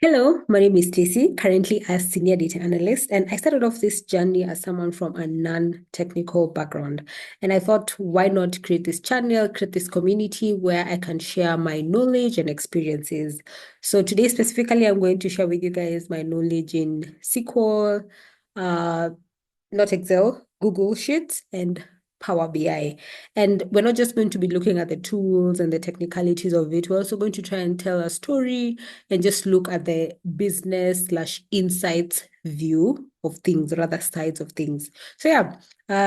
Hello, my name is Stacey, currently a senior data analyst, and I started off this journey as someone from a non-technical background. And I thought, why not create this channel, create this community where I can share my knowledge and experiences. So today specifically, I'm going to share with you guys my knowledge in SQL, uh, not Excel, Google Sheets, and Power BI. And we're not just going to be looking at the tools and the technicalities of it. We're also going to try and tell a story and just look at the business slash insights view of things, or other sides of things. So yeah,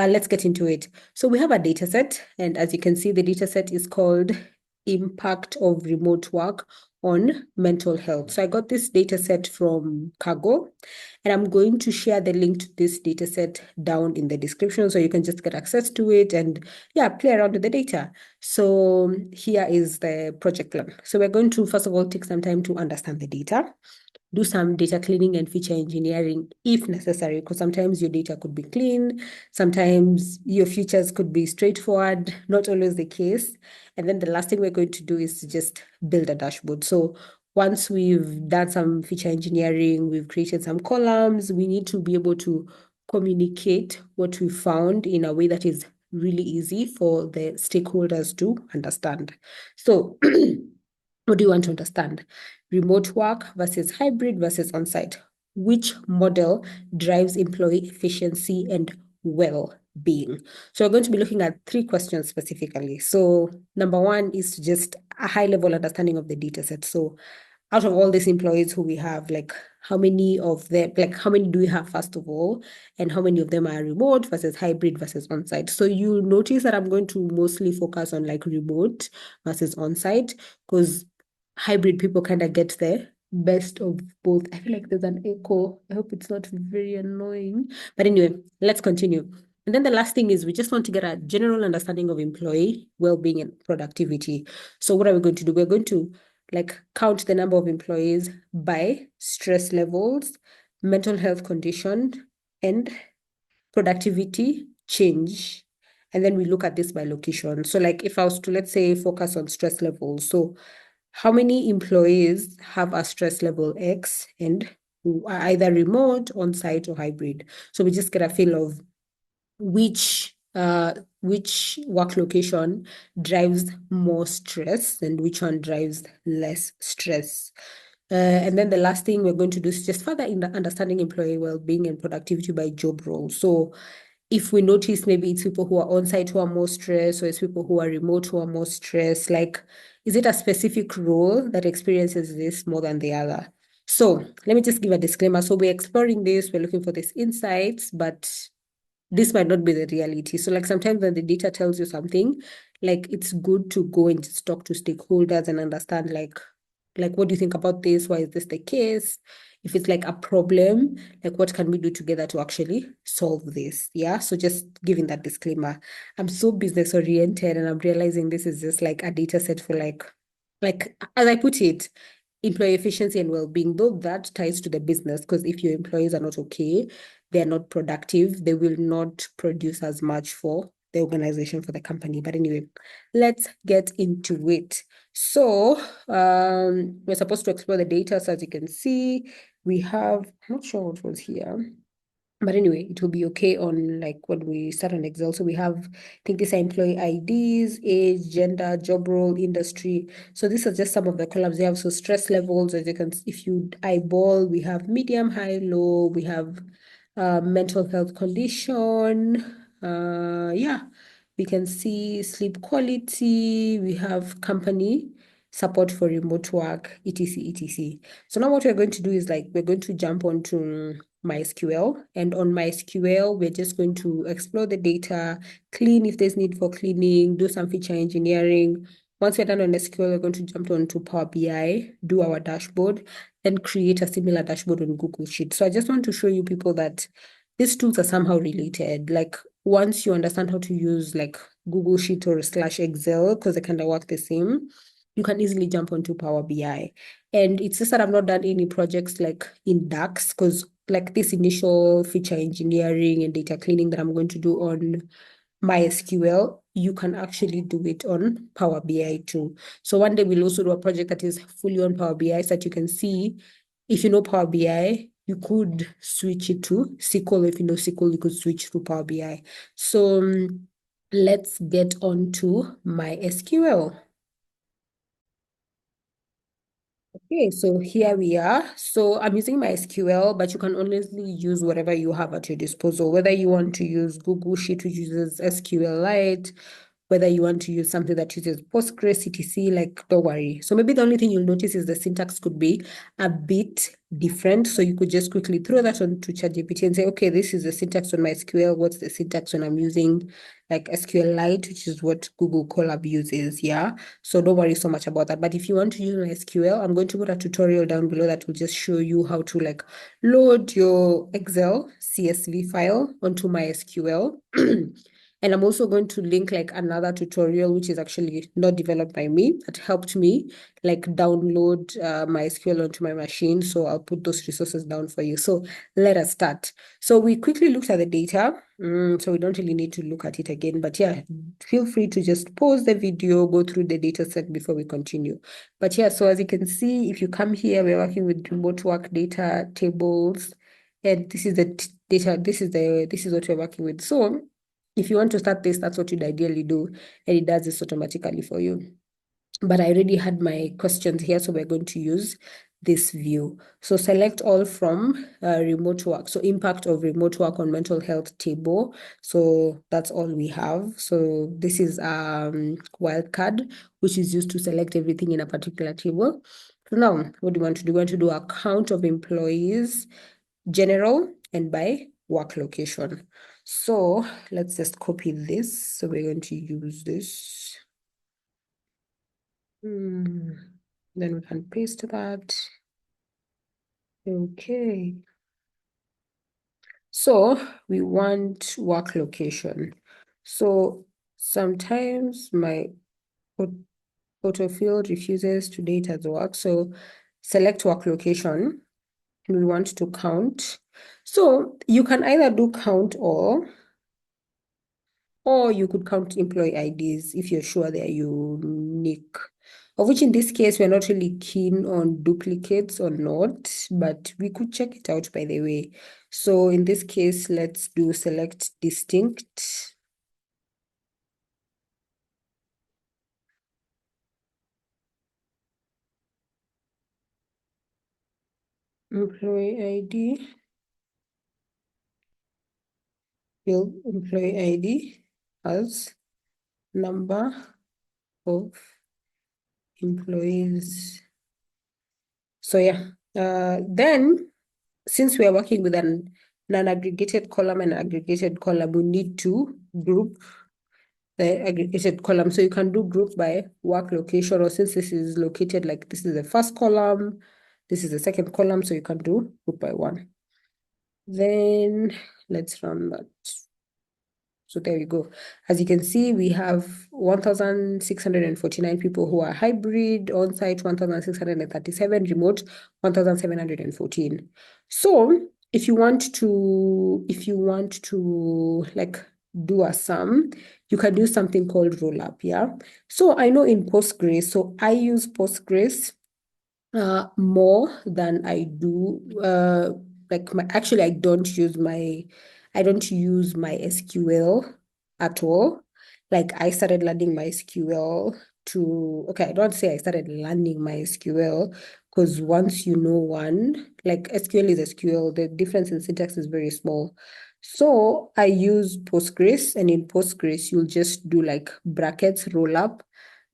let's get into it. So we have a data set, and as you can see, the data set is called Impact of Remote Work on Mental Health. So I got this data set from Kaggle, and I'm going to share the link to this data set down in the description so you can just get access to it and yeah, play around with the data. So here is the project plan. So we're going to, first of all, take some time to understand the data, do some data cleaning and feature engineering if necessary, because sometimes your data could be clean, sometimes your features could be straightforward, not always the case. And then the last thing we're going to do is to just build a dashboard. So once we've done some feature engineering, we've created some columns, we need to be able to communicate what we found in a way that is really easy for the stakeholders to understand. So what do you want to understand? Remote work versus hybrid versus on-site. Which model drives employee efficiency and well-being? So we're going to be looking at three questions specifically. So number one is just a high-level understanding of the data set. So out of all these employees who we have, like how many of them, like how many do we have first of all, and how many of them are remote versus hybrid versus on-site? So you notice that I'm going to mostly focus on like remote versus on-site, because hybrid people kind of get the best of both. I feel like there's an echo. I hope it's not very annoying. But anyway, let's continue. And then the last thing is we just want to get a general understanding of employee well-being and productivity. So what are we going to do? We're going to like count the number of employees by stress levels, mental health condition, and productivity change. And then we look at this by location. So like if I was to, let's say, focus on stress levels. So how many employees have a stress level X and are either remote, on-site, or hybrid? So we just get a feel of which work location drives more stress and which one drives less stress. And then the last thing we're going to do is just further in the understanding employee well-being and productivity by job role. So if we notice maybe it's people who are on site who are more stressed, or it's people who are remote who are more stressed, like, is it a specific role that experiences this more than the other? So let me just give a disclaimer. So we're exploring this, we're looking for these insights, but this might not be the reality. So like sometimes when the data tells you something, like it's good to go and just talk to stakeholders and understand like what do you think about this? Why is this the case? If it's like a problem, like what can we do together to actually solve this? Yeah. So just giving that disclaimer. I'm so business oriented and I'm realizing this is just like a data set for like as I put it, employee efficiency and well-being, though that ties to the business, because if your employees are not okay, they're not productive, they will not produce as much for the organization, for the company. But anyway, let's get into it. So we're supposed to explore the data. So as you can see, we have, I'm not sure what was here. But anyway, it will be okay on like when we start on Excel. So we have, I think these are employee IDs, age, gender, job role, industry. So these are just some of the columns we have. So stress levels, as you can, if you eyeball, we have medium, high, low. We have mental health condition. Yeah, we can see sleep quality. We have company support for remote work, etc, etc. So now what we're going to do is like we're going to jump onto MySQL. And on MySQL, we're just going to explore the data, clean if there's need for cleaning, do some feature engineering. Once we're done on SQL, we're going to jump onto Power BI, do our dashboard, and create a similar dashboard on Google Sheets. So I just want to show you people that these tools are somehow related. Like once you understand how to use like Google Sheet or slash Excel, because they kind of work the same, you can easily jump onto Power BI. And it's just that I've not done any projects like in DAX, because like this initial feature engineering and data cleaning that I'm going to do on MySQL, you can actually do it on Power BI too. So one day we'll also do a project that is fully on Power BI so that you can see if you know Power BI, you could switch it to SQL. If you know SQL, you could switch to Power BI. So let's get on to my SQL. Okay, so here we are. So I'm using my SQL, but you can honestly use whatever you have at your disposal, whether you want to use Google Sheet, which uses SQLite, whether you want to use something that uses Postgres, CTC, like, don't worry. So maybe the only thing you'll notice is the syntax could be a bit different. So you could just quickly throw that onto ChatGPT and say, okay, this is the syntax on my SQL. What's the syntax when I'm using like SQLite, which is what Google Colab uses, yeah? So don't worry so much about that. But if you want to use my SQL, I'm going to put a tutorial down below that will just show you how to like load your Excel CSV file onto my SQL. And I'm also going to link like another tutorial, which is actually not developed by me, that helped me like download my SQL onto my machine. So I'll put those resources down for you. So let us start. So we quickly looked at the data. So we don't really need to look at it again. But yeah, feel free to just pause the video, go through the data set before we continue. But yeah, so as you can see, if you come here, we're working with remote work data tables. And this is the data, this is what we're working with. So if you want to start this, that's what you'd ideally do, and it does this automatically for you. But I already had my questions here, so we're going to use this view. So select all from remote work. So impact of remote work on mental health table. So that's all we have. So this is wildcard, which is used to select everything in a particular table. So now, what do you want to do? We want to do a count of employees, general, and by work location. So let's just copy this. So we're going to use this. Then we can paste that. Okay. So we want work location. So sometimes my autofill refuses to date as work. So select work location. And we want to count. So you can either do count all, or you could count employee IDs if you're sure they're unique. Of which in this case, we're not really keen on duplicates or not, but we could check it out by the way. So in this case, let's do select distinct. Employee ID, field employee ID as number of employees. So yeah, then since we are working with an aggregated column and aggregated column, we need to group the aggregated column. So you can do group by work location, or since this is located like this is the first column, this is the second column, so you can do group by one. Then let's run that. So there we go. As you can see, we have 1,649 people who are hybrid, on-site 1,637, remote 1,714. So if you want to like do a sum, you can do something called roll up, yeah? So I know in Postgres, so I use Postgres more than I do like my actually I don't use my SQL at all. Like I started learning my SQL to okay, I don't say I started learning my SQL because once you know one, like SQL is SQL, the difference in syntax is very small. So I use Postgres, and in Postgres, you'll just do like brackets roll up,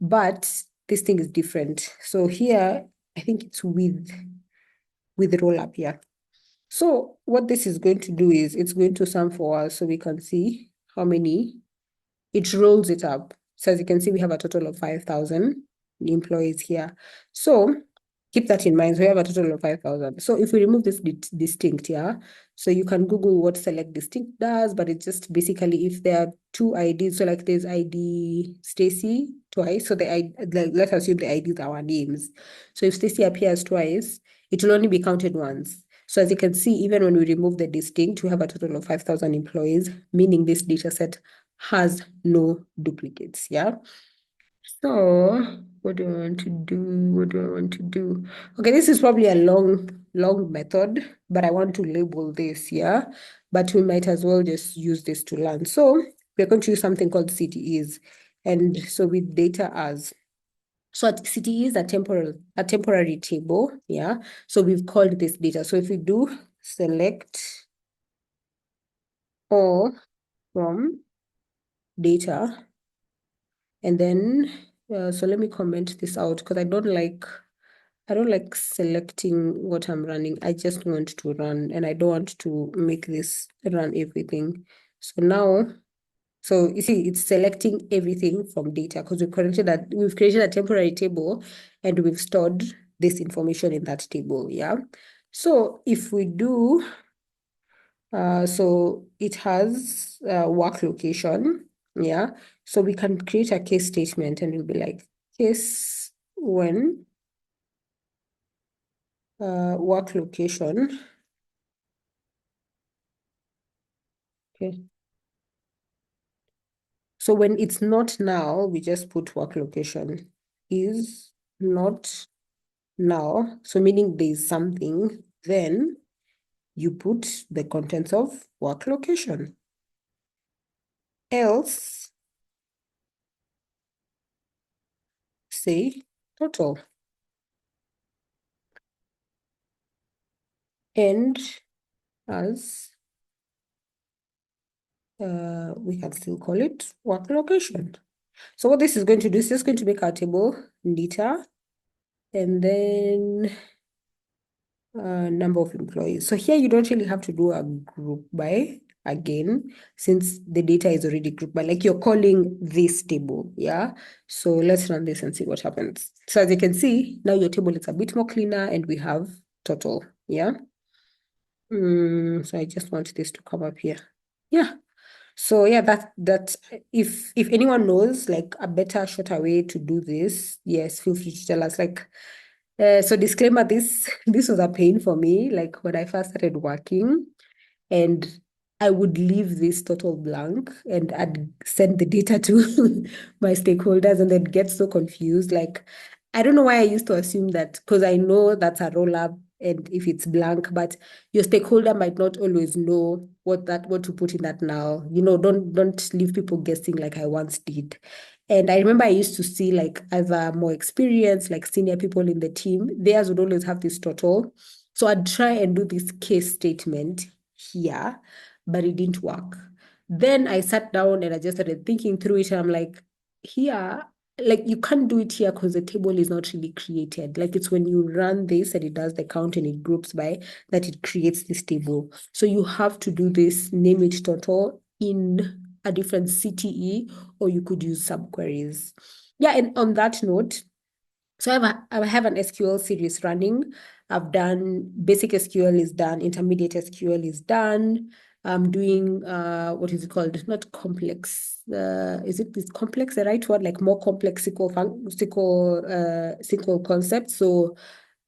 but this thing is different. So here I think it's with roll up, yeah. So what this is going to do is it's going to sum for us so we can see how many it rolls it up. So as you can see, we have a total of 5,000 employees here. So keep that in mind. So we have a total of 5,000. So if we remove this distinct, yeah, so you can Google what select distinct does, but it's just basically if there are two IDs, so like there's ID Stacy twice, so let's assume the IDs are our names. So if Stacy appears twice, it will only be counted once. So as you can see, even when we remove the distinct, we have a total of 5,000 employees, meaning this data set has no duplicates, yeah? So what do I want to do? What do I want to do? Okay, this is probably a long long method, but I want to label this, yeah? But we might as well just use this to learn. So we're going to use something called CTEs. And so with data as, so CTE is a temporary table, yeah? So we've called this data. So if we do select all from data, and then, so let me comment this out because I don't like selecting what I'm running. I just want to run, and I don't want to make this run everything. So now, so you see, it's selecting everything from data because we've created a temporary table and we've stored this information in that table, yeah? So if we do, so it has work location, yeah? So we can create a case statement and we'll be like, case when work location, okay. So when it's not now, we just put work location is not now. So meaning there's something, then you put the contents of work location. Else, say total. And as we can still call it work location. So what this is going to do is just going to make our table neater, and then number of employees. So here you don't really have to do a group by again, since the data is already grouped by, like you're calling this table, yeah? So let's run this and see what happens. So as you can see, now your table is a bit more cleaner and we have total, yeah? So I just want this to come up here. Yeah. So yeah, that if anyone knows like a better, shorter way to do this, yes, feel free to tell us. Like, so disclaimer, this this was a pain for me. Like when I first started working, and I would leave this total blank and I'd send the data to my stakeholders and they'd get so confused. Like, I don't know why I used to assume that because I know that's a roll up and if it's blank, but your stakeholder might not always know what to put in that now. You know, don't leave people guessing like I once did. And I remember I used to see like other more experienced, like senior people in the team, theirs would always have this total. So I'd try and do this case statement here, but it didn't work. Then I sat down and I just started thinking through it. And I'm like, here, like you can't do it here because the table is not really created. Like it's when you run this and it does the count and it groups by that it creates this table. So you have to do this, name it total in a different CTE, or you could use subqueries. Yeah, and on that note, so I have an SQL series running. I've done basic SQL is done, intermediate SQL is done. I'm doing what is it called? Not complex. Is complex the right word? Like more complex SQL concepts. So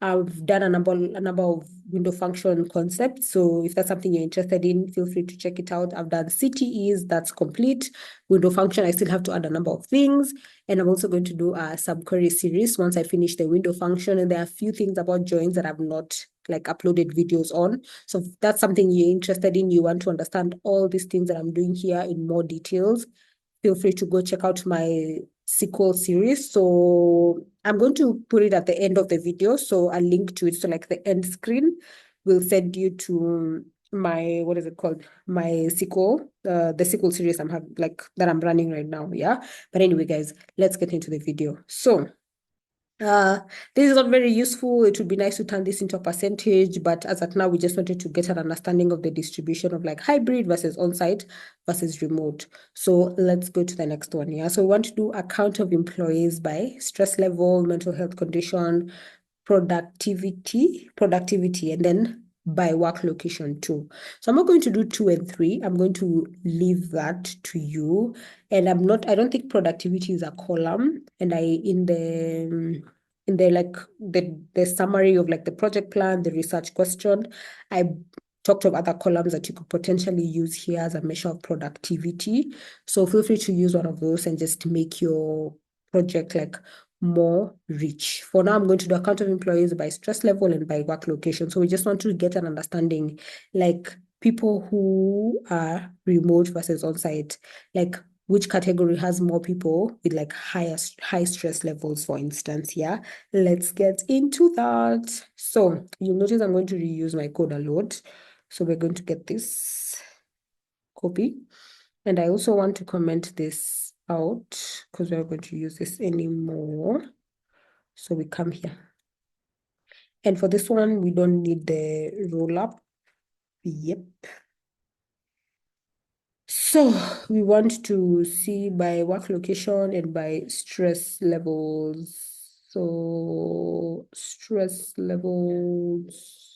I've done a number of window function concepts. So if that's something you're interested in, feel free to check it out. I've done CTEs, that's complete. Window function, I still have to add a number of things. And I'm also going to do a subquery series once I finish the window function. And there are a few things about joins that I've not like uploaded videos on. So if that's something you're interested in, you want to understand all these things that I'm doing here in more details, feel free to go check out my SQL series. So I'm going to put it at the end of the video. So a link to it. So like the end screen will send you to my, what is it called? My SQL, the SQL series that I'm running right now. Yeah. But anyway, guys, let's get into the video. So uh, this is not very useful. It would be nice to turn this into a percentage, but as at now, we just wanted to get an understanding of the distribution of like hybrid versus on-site versus remote. So let's go to the next one. Yeah. So we want to do a count of employees by stress level, mental health condition, productivity, and then by work location too. So I'm not going to do 2 and 3. I'm going to leave that to you. And I don't think productivity is a column. And in the like the summary of like the project plan, the research question, I talked of other columns that you could potentially use here as a measure of productivity. So feel free to use one of those and just make your project like more rich. For now, I'm going to do account of employees by stress level and by work location. So we just want to get an understanding, like people who are remote versus on-site, like which category has more people with like high stress levels, for instance. Yeah, let's get into that. So you'll notice I'm going to reuse my code a lot. So we're going to get this copy. And I also want to comment this out because we're going to use this anymore. So we come here. And for this one, we don't need the roll up. Yep. So we want to see by work location and by stress levels. So stress levels.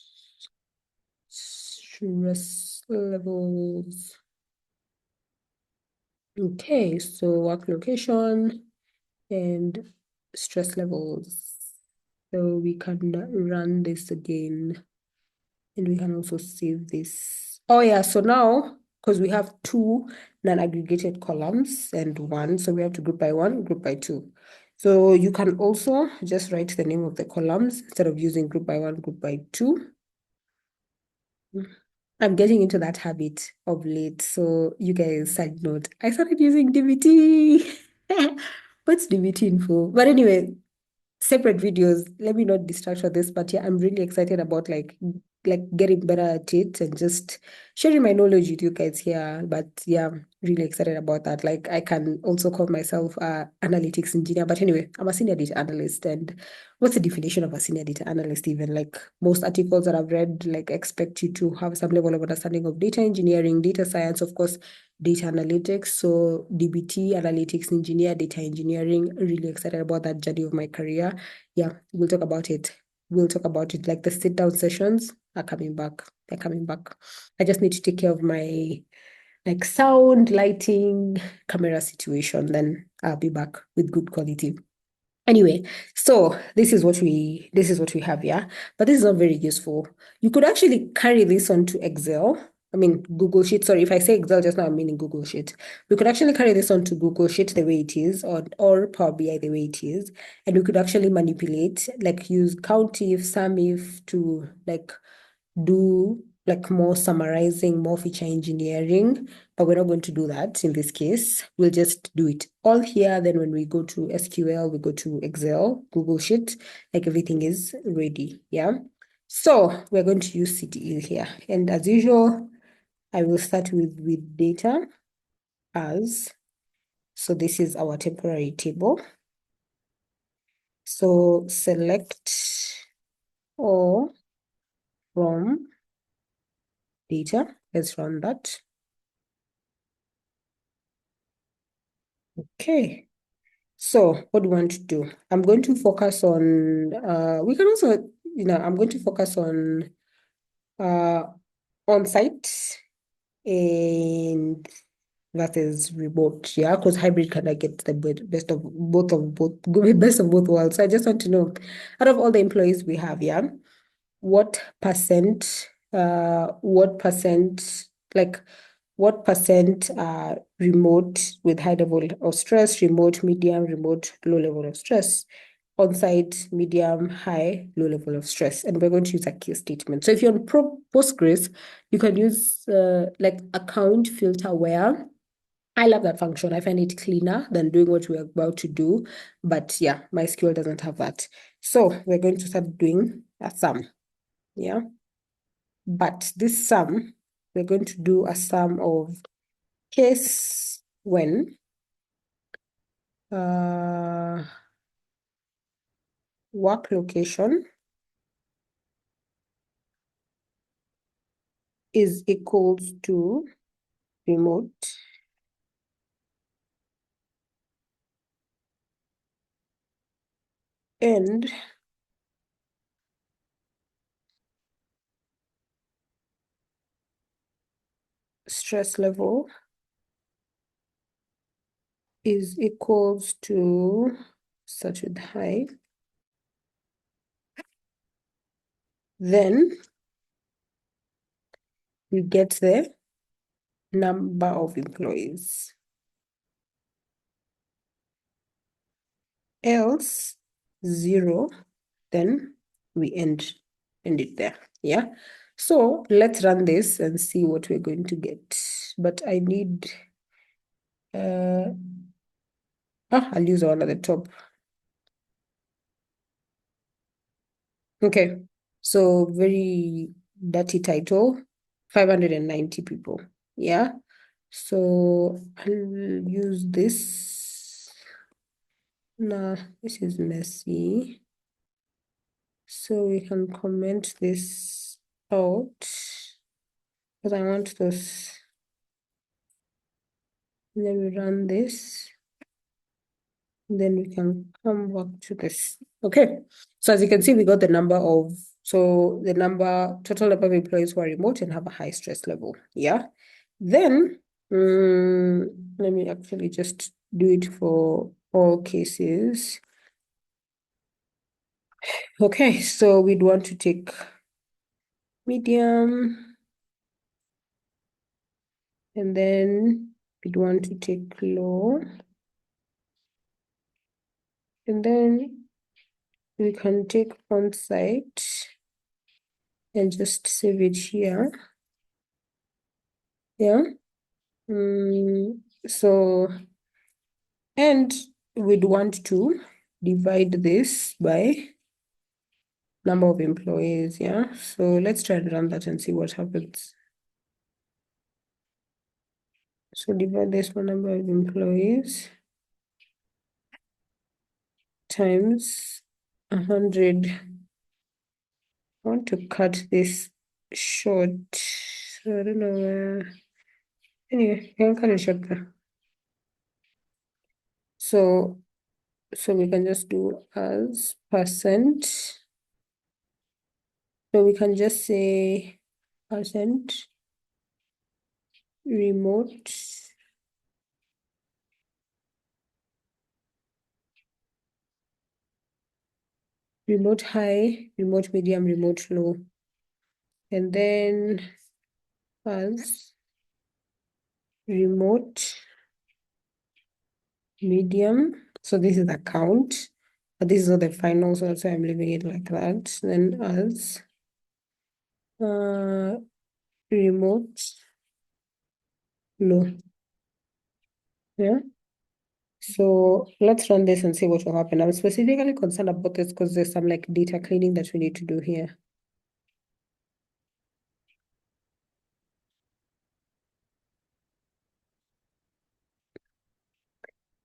Okay, so work location and stress levels. So we can run this again. And we can also save this. Oh yeah, so now, because we have two non-aggregated columns and one, so we have to group by one, group by two. So you can also just write the name of the columns instead of using group by one, group by two. I'm getting into that habit of late. So you guys, side note, I started using DBT. What's DBT info? But anyway, separate videos. Let me not distract for this, but yeah, I'm really excited about like getting better at it and just sharing my knowledge with you guys here. But yeah, I'm really excited about that. Like I can also call myself a analytics engineer. But anyway, I'm a senior data analyst. And what's the definition of a senior data analyst even? Like most articles that I've read, like expect you to have some level of understanding of data engineering, data science, of course, data analytics. So DBT, analytics engineer, data engineering, really excited about that journey of my career. Yeah, we'll talk about it. We'll talk about it. Like the sit down sessions are coming back. They're coming back. I just need to take care of my like sound, lighting, camera situation. Then I'll be back with good quality. Anyway, so this is what we have, yeah. But this is not very useful. You could actually carry this onto Excel. I mean, Google Sheet. Sorry, if I say Excel just now, I'm meaning Google Sheet. We could actually carry this onto Google Sheet the way it is, or Power BI the way it is, and we could actually manipulate, like use count if, sum if to like do like more summarizing, more feature engineering, but we're not going to do that in this case. We'll just do it all here. Then when we go to SQL, we go to Excel, Google Sheet, like everything is ready. Yeah. So we're going to use CTE here. And as usual, I will start with data as, so this is our temporary table. So select all from data. Let's run that. Okay. So what do you want to do? I'm going to focus on, we can also, I'm going to focus uh, on-site and versus remote, yeah, because hybrid kind of gets the best of both worlds. So I just want to know, out of all the employees we have, yeah, what percent, like what percent are remote with high level of stress, remote, medium, remote, low level of stress, on-site, medium, high, low level of stress. And we're going to use a case statement. So if you're on Postgres, you can use like account filter where I love that function. I find it cleaner than doing what we're about to do. But yeah, my SQL doesn't have that. So we're going to start doing a sum. Yeah. But this sum, we're going to do a sum of case when work location is equals to remote and stress level is equals to, such with high, then you get the number of employees. else 0, then we end it there. Yeah. So let's run this and see what we're going to get. But I need I'll use one at the top. Okay. So very dirty title, 590 people. Yeah. So I'll use this. Nah, this is messy. So we can comment this out because I want this. And then we run this. Then we can come back to this. Okay. So as you can see, we got the number of, so the total number of employees who are remote and have a high stress level. Yeah. Then, let me actually just do it for all cases. Okay. So we'd want to take medium, and then we'd want to take low, and then we can take Onsite and just save it here. Yeah. So, and we'd want to divide this by number of employees. Yeah. So let's try to run that and see what happens. So divide this by number of employees times 100. I want to cut this short. So I don't know where. Anyway, I can cut it short there. So we can just do as percent. So we can just say percent remote high, remote medium, remote low. And then as remote medium. So this is the count, but this is not the final, so that's why I'm leaving it like that. Then as remote low. Yeah. So let's run this and see what will happen. I'm specifically concerned about this because there's some like data cleaning that we need to do here.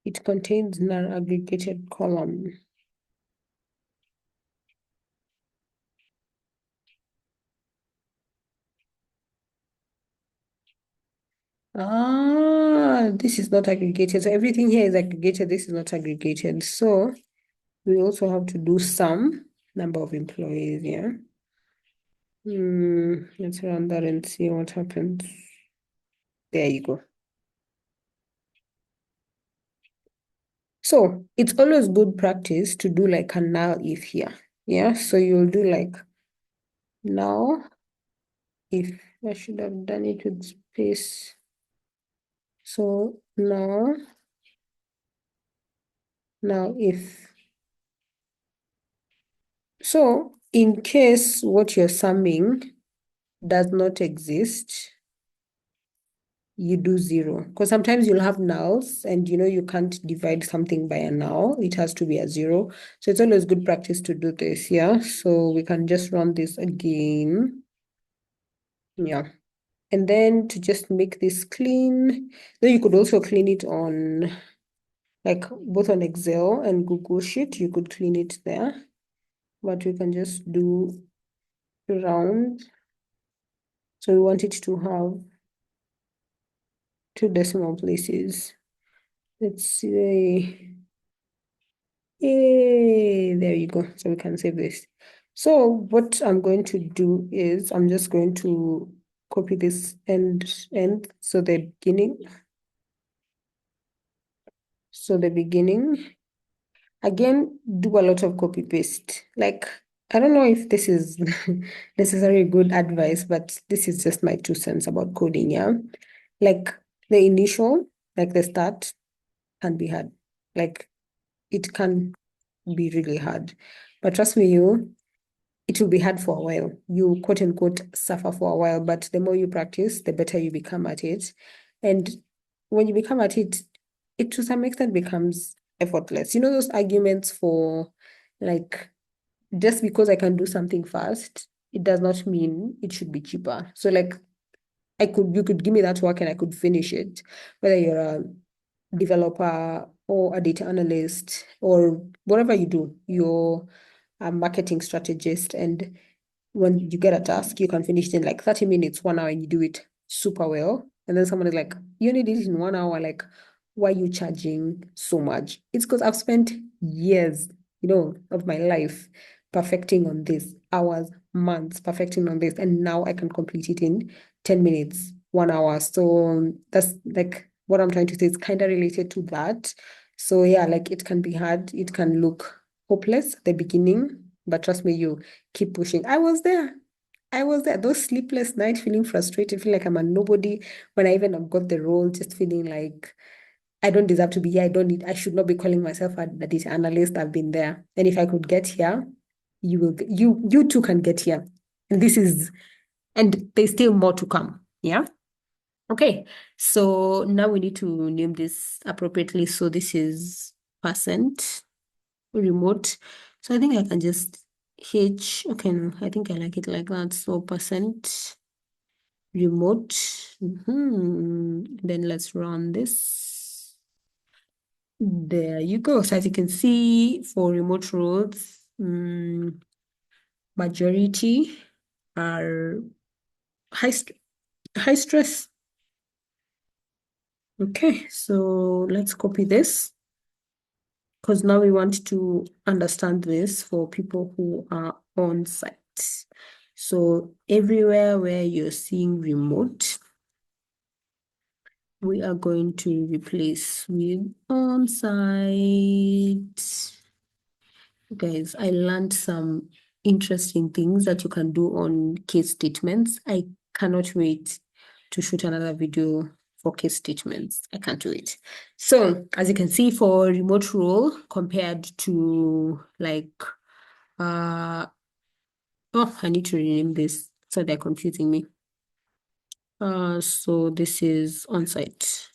It contains non-aggregated column. This is not aggregated. So everything here is aggregated. This is not aggregated. So we also have to do some number of employees. Yeah. Let's run that and see what happens. There you go. So it's always good practice to do like a now if here. Yeah. So you'll do like now if. I should have done it with space. So now if. So in case what you're summing does not exist, you do 0. Because sometimes you'll have nulls and you can't divide something by a null. It has to be a 0. So it's always good practice to do this. Yeah. So we can just run this again. Yeah. And then to just make this clean, then you could also clean it on like both on Excel and Google Sheet. You could clean it there, but we can just do round. So we want it to have 2 decimal places. Let's see. Yay, there you go. So we can save this. So what I'm going to do is I'm just going to copy this end. So the beginning. So the beginning. Again, do a lot of copy paste. Like, I don't know if this is necessarily good advice, but this is just my 2 cents about coding, yeah? Like the initial, like the start can be hard. Like it can be really hard. But trust me, it will be hard for a while. You quote unquote suffer for a while, but the more you practice, the better you become at it. And when you become at it, it to some extent becomes effortless. You know, those arguments for like, just because I can do something fast, it does not mean it should be cheaper. So like you could give me that work and I could finish it, whether you're a developer or a data analyst or whatever you do, you're a marketing strategist. And when you get a task, you can finish it in like 30 minutes, 1 hour, and you do it super well. And then someone is like, you only did it in 1 hour. Like, why are you charging so much? It's because I've spent years, of my life perfecting on this, hours, months perfecting on this. And now I can complete it in 10 minutes, 1 hour. So that's like what I'm trying to say is kind of related to that. So yeah, like it can be hard. It can look hopeless at the beginning, but trust me, you keep pushing. I was there. I was there. Those sleepless nights, feeling frustrated, feeling like I'm a nobody. When I even got the role, just feeling like I don't deserve to be here. I should not be calling myself a data analyst. I've been there. And if I could get here, you too can get here. And and there's still more to come. Yeah. Okay. So now we need to name this appropriately. So this is percent remote. So I think I can just okay, no, I think I like it like that. So percent remote. Then let's run this. There you go. So as you can see, for remote roles, majority are high, high stress. Okay, so let's copy this because now we want to understand this for people who are on site. So everywhere where you're seeing remote, we are going to replace with on-site. Guys, I learned some interesting things that you can do on case statements. I cannot wait to shoot another video for case statements. I can't wait. So as you can see, for remote role compared to like, oh, I need to rename this so they're confusing me. So this is on-site.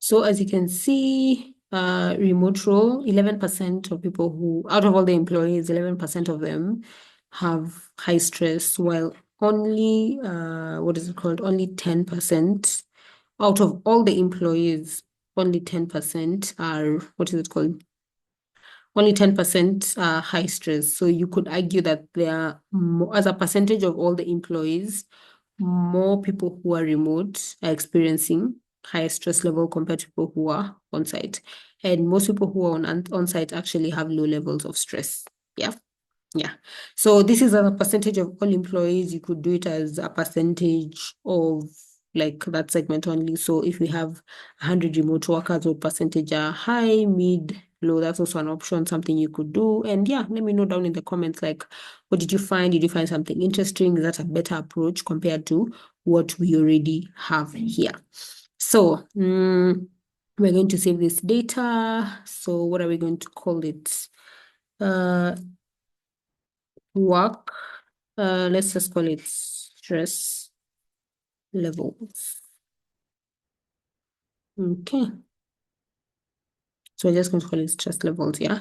So as you can see, remote role, 11% of people out of all the employees, 11% of them have high stress, while only, what is it called? Only 10% out of all the employees, only 10% are, what is it called? Only 10% are high stress. So you could argue that there are, as a percentage of all the employees, more people who are remote are experiencing higher stress level compared to people who are on site. And most people who are on site actually have low levels of stress. Yeah. Yeah. So this is a percentage of all employees. You could do it as a percentage of like that segment only. So if we have 100 remote workers, what percentage are high, mid, low? That's also an option, something you could do. And yeah, let me know down in the comments, like, what did you find? Did you find something interesting? Is that a better approach compared to what we already have here? So we're going to save this data. So what are we going to call it? Work. Let's just call it stress levels. Okay. So we're just going to call it stress levels, yeah.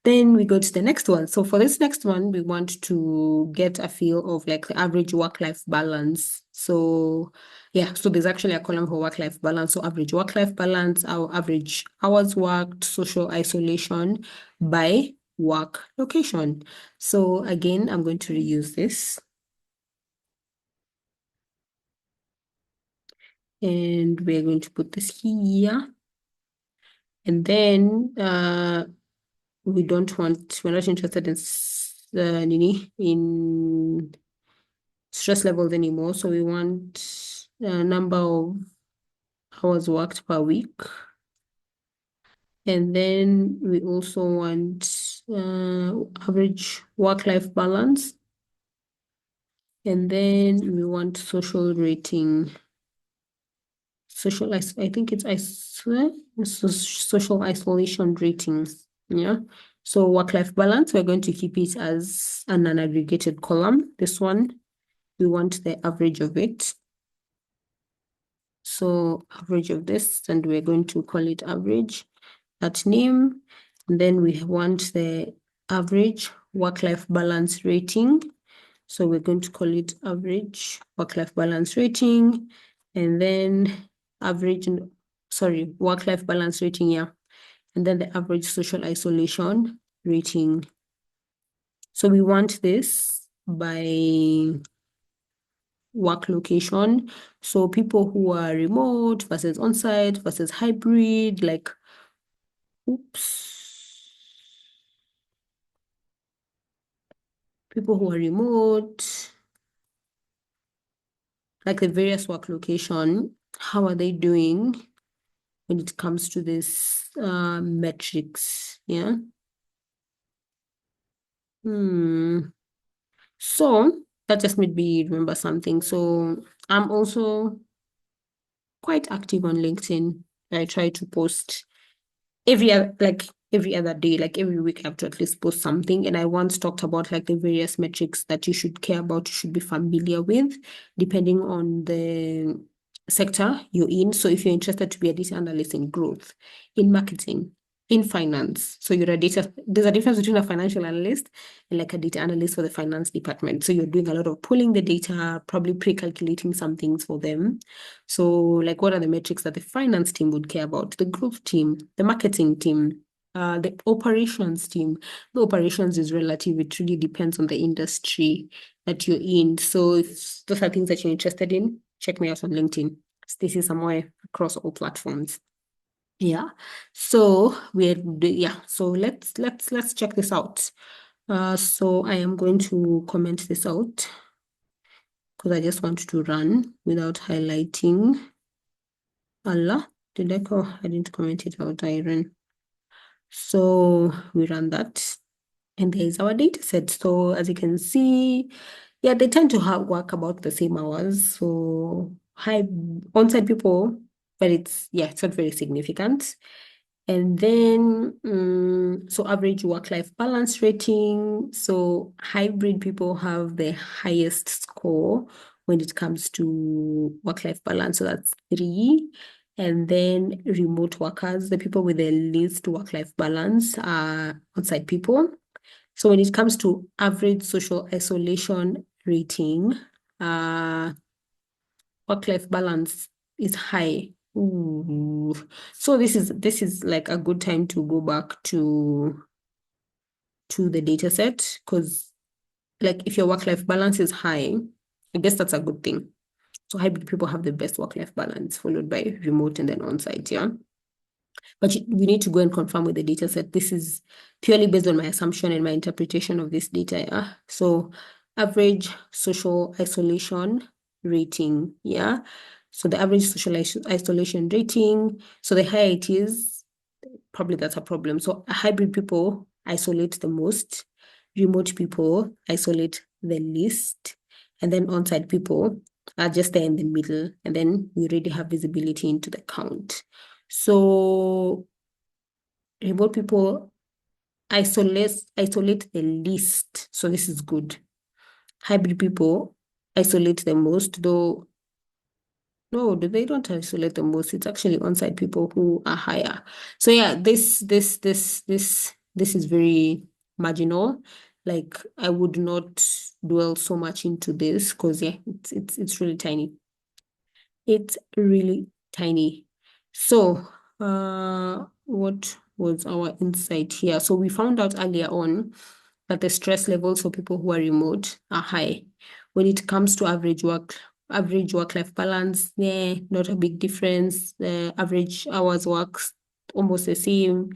Then we go to the next one. So for this next one, we want to get a feel of like the average work-life balance. So yeah, so there's actually a column for work-life balance. So average work-life balance, our average hours worked, social isolation by work location. So again, I'm going to reuse this. And we're going to put this here. And then we're not interested in stress levels anymore. So we want a number of hours worked per week. And then we also want average work-life balance. And then we want social rating. I think it's social isolation ratings. Yeah. So work-life balance, we're going to keep it as an unaggregated column. This one, we want the average of it. So average of this, and we're going to call it average at name. And then we want the average work-life balance rating. So we're going to call it average work-life balance rating. And then work-life balance rating, yeah. And then the average social isolation rating. So we want this by work location. So people who are remote versus on-site versus hybrid, like, people who are remote, like the various work location, how are they doing when it comes to this metrics? Yeah. So that just made me remember something. So I'm also quite active on LinkedIn. I try to post every other day, like every week I have to at least post something. And I once talked about like the various metrics that you should care about, you should be familiar with, depending on the sector you're in. So if you're interested to be a data analyst in growth, in marketing, in finance, so there's a difference between a financial analyst and like a data analyst for the finance department. So you're doing a lot of pulling the data, probably pre-calculating some things for them. So like, what are the metrics that the finance team would care about, the growth team, the marketing team, the operations team? The operations is relative. It really depends on the industry that you're in. So if those are things that you're interested in, check me out on LinkedIn. Stacy somewhere across all platforms. Yeah. So so let's check this out. So I am going to comment this out because I just want to run without highlighting. Allah, did I go? I didn't comment it out. I ran. So we run that. And there's our data set. So as you can see, yeah, they tend to work about the same hours. So high on-site people, but it's not very significant. And then, so average work-life balance rating. So hybrid people have the highest score when it comes to work-life balance. So that's 3. And then remote workers, the people with the least work-life balance are on-site people. So when it comes to average social isolation rating, work-life balance is high. Ooh. So this is like a good time to go back to the data set, because like if your work-life balance is high, I guess that's a good thing. So hybrid people have the best work-life balance, followed by remote and then on-site, yeah. But we need to go and confirm with the data set. This is purely based on my assumption and my interpretation of this data. Yeah? So average social isolation rating. Yeah. So the average social isolation rating. So the higher it is, probably that's a problem. So hybrid people isolate the most. Remote people isolate the least. And then on-site people are just there in the middle. And then we already have visibility into the count. So remote people isolate the least. So this is good. Hybrid people isolate the most, though. No, they don't isolate the most. It's actually on-site people who are higher. So yeah, this is very marginal. Like, I would not dwell so much into this because yeah, it's really tiny. It's really tiny. So, what was our insight here? So we found out earlier on that the stress levels for people who are remote are high. When it comes to average work-life balance, yeah, not a big difference. The average hours works almost the same.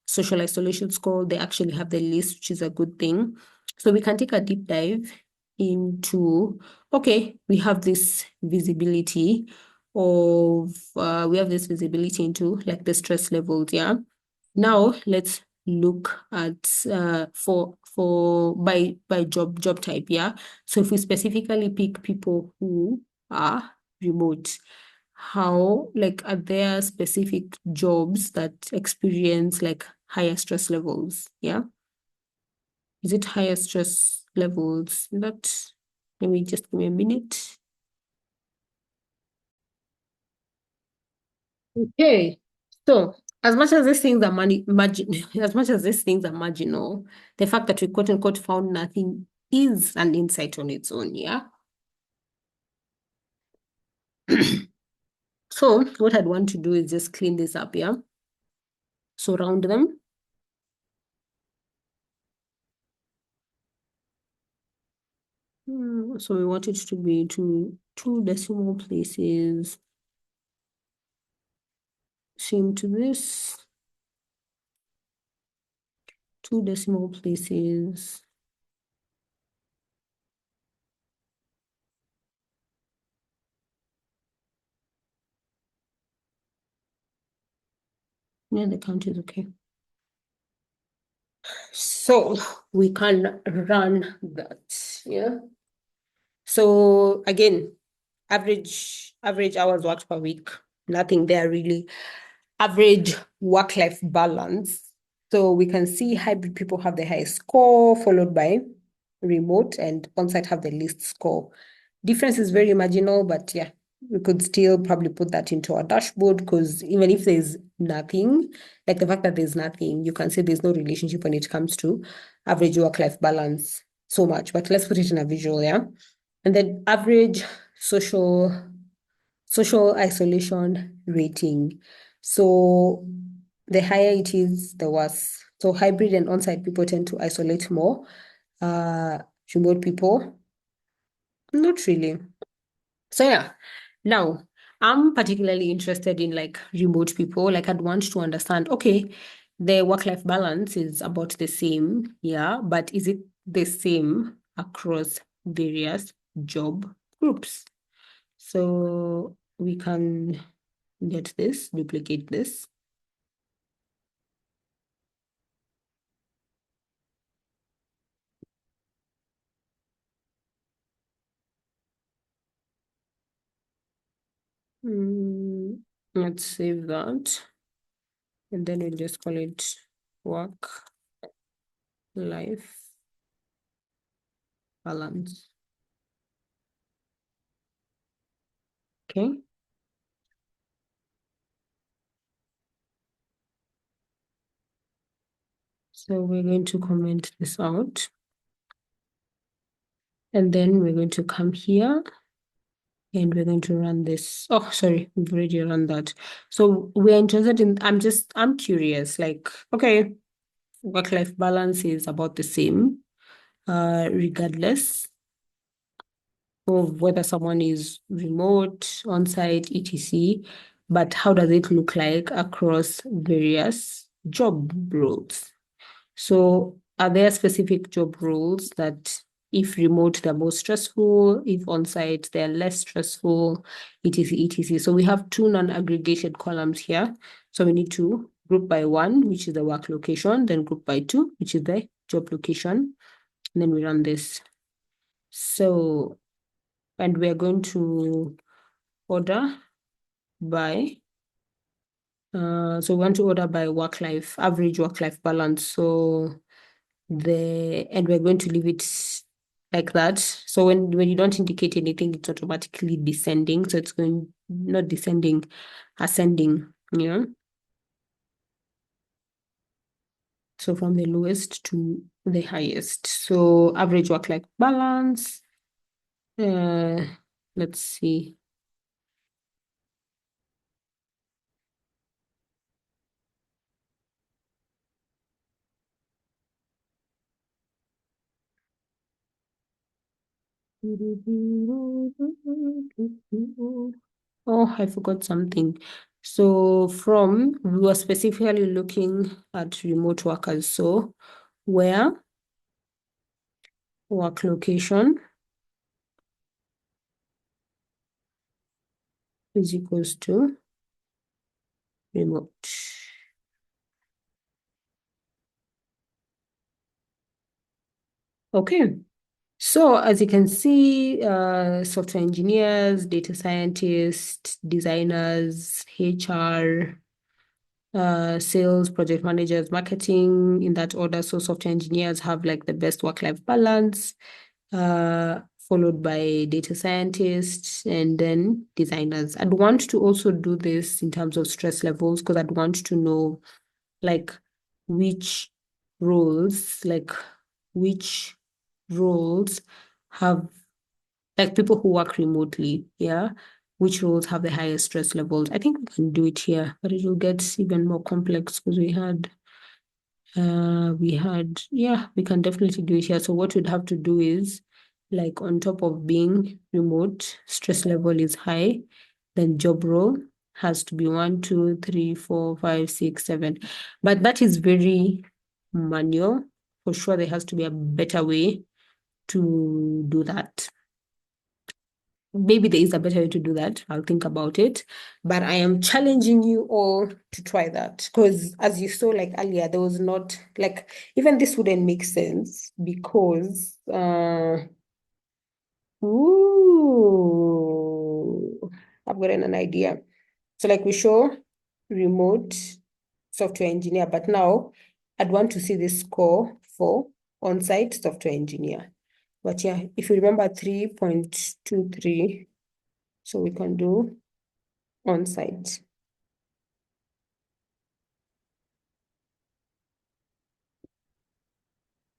Social isolation score, they actually have the least, which is a good thing. So we can take a deep dive into, okay, we have this visibility into like the stress levels, yeah. Now let's look at for by job type, yeah. So if we specifically pick people who are remote, how, like, are there specific jobs that experience like higher stress levels? Yeah. Is it higher stress levels? That, let me just give me a minute. Okay. So as much as these things are as much as these things are marginal, the fact that we quote unquote found nothing is an insight on its own, yeah. So what I'd want to do is just clean this up, yeah. So round them. So we want it to be to two decimal places, same to this, two decimal places. Yeah, the count is okay. So we can run that, yeah. So again, average hours worked per week, nothing there really. Average work-life balance. So we can see hybrid people have the highest score, followed by remote, and on-site have the least score. Difference is very marginal, but yeah, we could still probably put that into our dashboard, because even if there's nothing, like the fact that there's nothing, you can say there's no relationship when it comes to average work-life balance so much. But let's put it in a visual, yeah. And then average social social isolation rating. So the higher it is, the worse. So hybrid and on-site people tend to isolate more. Uh, Remote people, not really. So yeah, now I'm particularly interested in like remote people. Like I'd want to understand, okay, the work-life balance is about the same, yeah, but is it the same across various job groups? So we can get this, duplicate this. Mm, let's save that. And then we'll just call it work life balance. Okay. So we're going to comment this out. And then we're going to come here and we're going to run this. Oh, sorry, we've already run that. So we're interested in, I'm curious, like, okay, work-life balance is about the same, regardless of whether someone is remote, on-site, etc. But how does it look like across various job roles? So are there specific job roles that if remote, they're more stressful, if on-site, they're less stressful, etc., etc. So we have two non-aggregated columns here. So we need to group by one, which is the work location, then group by two, which is the job location. And then we run this. So, and we're going to order by, so we want to order by average work-life balance. So and we're going to leave it like that. So when you don't indicate anything, it's automatically descending. So it's going, not descending, ascending, you know. So from the lowest to the highest. So average work-life balance. Uh, let's see. Oh, I forgot something. So we were specifically looking at remote workers. So where work location is equals to remote. Okay. So as you can see, software engineers, data scientists, designers, HR, sales, project managers, marketing, in that order. So software engineers have like the best work-life balance, followed by data scientists and then designers. I'd want to also do this in terms of stress levels because I'd want to know like which roles, like which roles have like people who work remotely, yeah, which roles have the highest stress levels. I think we can do it here, but it will get even more complex because yeah, we can definitely do it here. So what we'd have to do is like on top of being remote, stress level is high, then job role has to be 1, 2, 3, 4, 5, 6, 7. But that is very manual. For sure, there has to be a better way to do that. Maybe there is a better way to do that. I'll think about it. But I am challenging you all to try that. Because as you saw like earlier, there was not like even this wouldn't make sense because ooh, I've gotten an idea. So like we show remote software engineer, but now I'd want to see the score for on-site software engineer. But yeah, if you remember 3.23, so we can do on-site.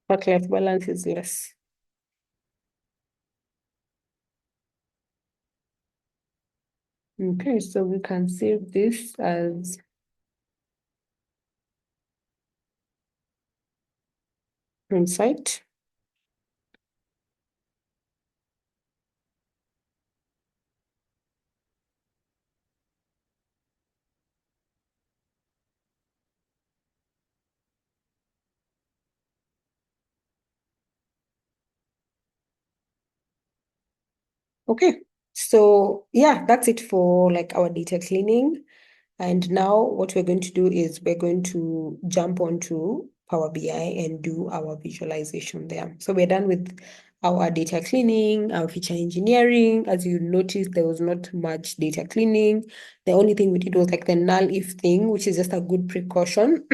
Work-life balance is less. Okay, so we can save this as on-site. Okay, so yeah, that's it for like our data cleaning. And now what we're going to do is we're going to jump onto Power BI and do our visualization there. So we're done with our data cleaning, our feature engineering. As you noticed, there was not much data cleaning. The only thing we did was like the null if thing, which is just a good precaution,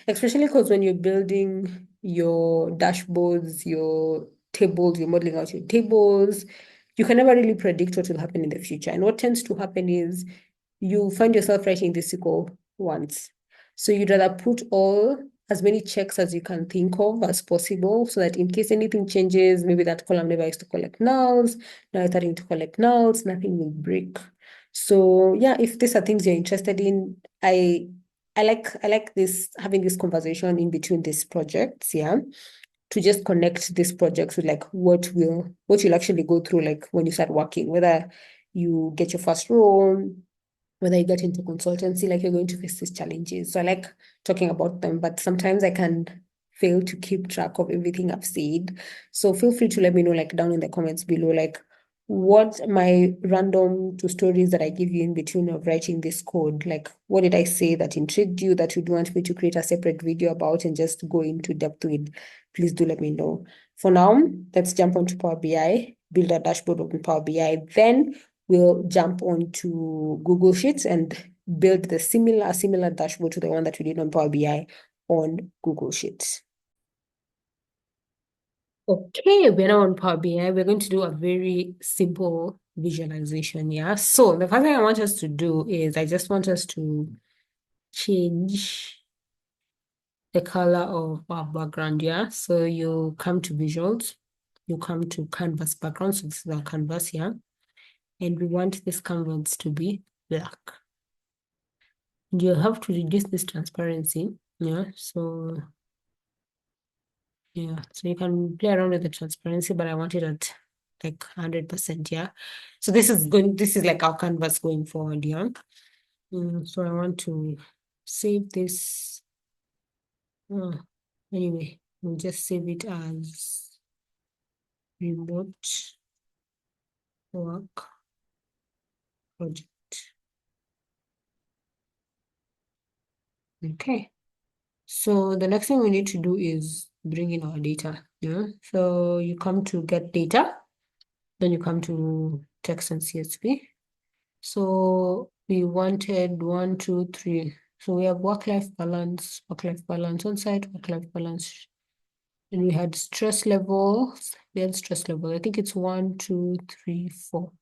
especially because when you're building your dashboards, your tables, you're modeling out your tables, you can never really predict what will happen in the future. And what tends to happen is you find yourself writing the SQL once. So you'd rather put all as many checks as you can think of as possible so that in case anything changes, maybe that column never used to collect nulls, now it's starting to collect nulls, nothing will break. So yeah, if these are things you're interested in, I like this having this conversation in between these projects, yeah, to just connect these projects with like what you'll actually go through like when you start working, whether you get your first role, whether you get into consultancy, like you're going to face these challenges. So I like talking about them, but sometimes I can fail to keep track of everything I've said. So feel free to let me know, like down in the comments below, like what my random two stories that I give you in between of writing this code, like what did I say that intrigued you that you'd want me to create a separate video about and just go into depth with? Please do let me know. For now, let's jump onto Power BI, build a dashboard on Power BI. Then we'll jump onto Google Sheets and build the similar dashboard to the one that we did on Power BI on Google Sheets. Okay, we're now on Power BI. We're going to do a very simple visualization, yeah? So the first thing I want us to do is I just want us to change the color of our background, yeah? So you come to visuals, you come to canvas background, so this is our canvas, yeah? And we want this canvas to be black. You have to reduce this transparency, yeah? So yeah, so you can play around with the transparency, but I want it at like 100%, yeah? So this is like our canvas going forward, yeah? So I want to save this. Uh, anyway, we'll just save it as remote work project. Okay. So the next thing we need to do is bring in our data. Yeah. So you come to get data, then you come to text and CSV. So we wanted 1, 2, 3. So we have work-life balance on site, work-life balance. And we had stress levels. We had stress level. I think it's 1, 2, 3, 4.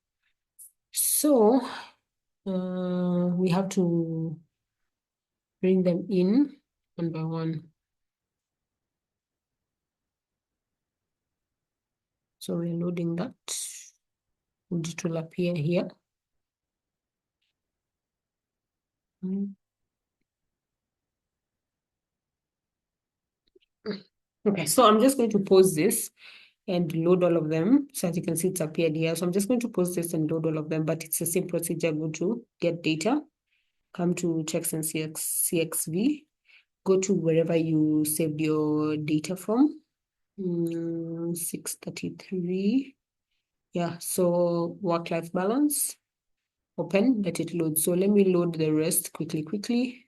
So we have to bring them in one by one. So we're loading that. It will appear here. Okay, so I'm just going to pause this and load all of them. So as you can see, it's appeared here. So I'm just going to pause this and load all of them, but it's the same procedure. Go to get data, come to text and CXV, go to wherever you saved your data from. 633. Yeah, so work-life balance, open, let it load. So let me load the rest quickly.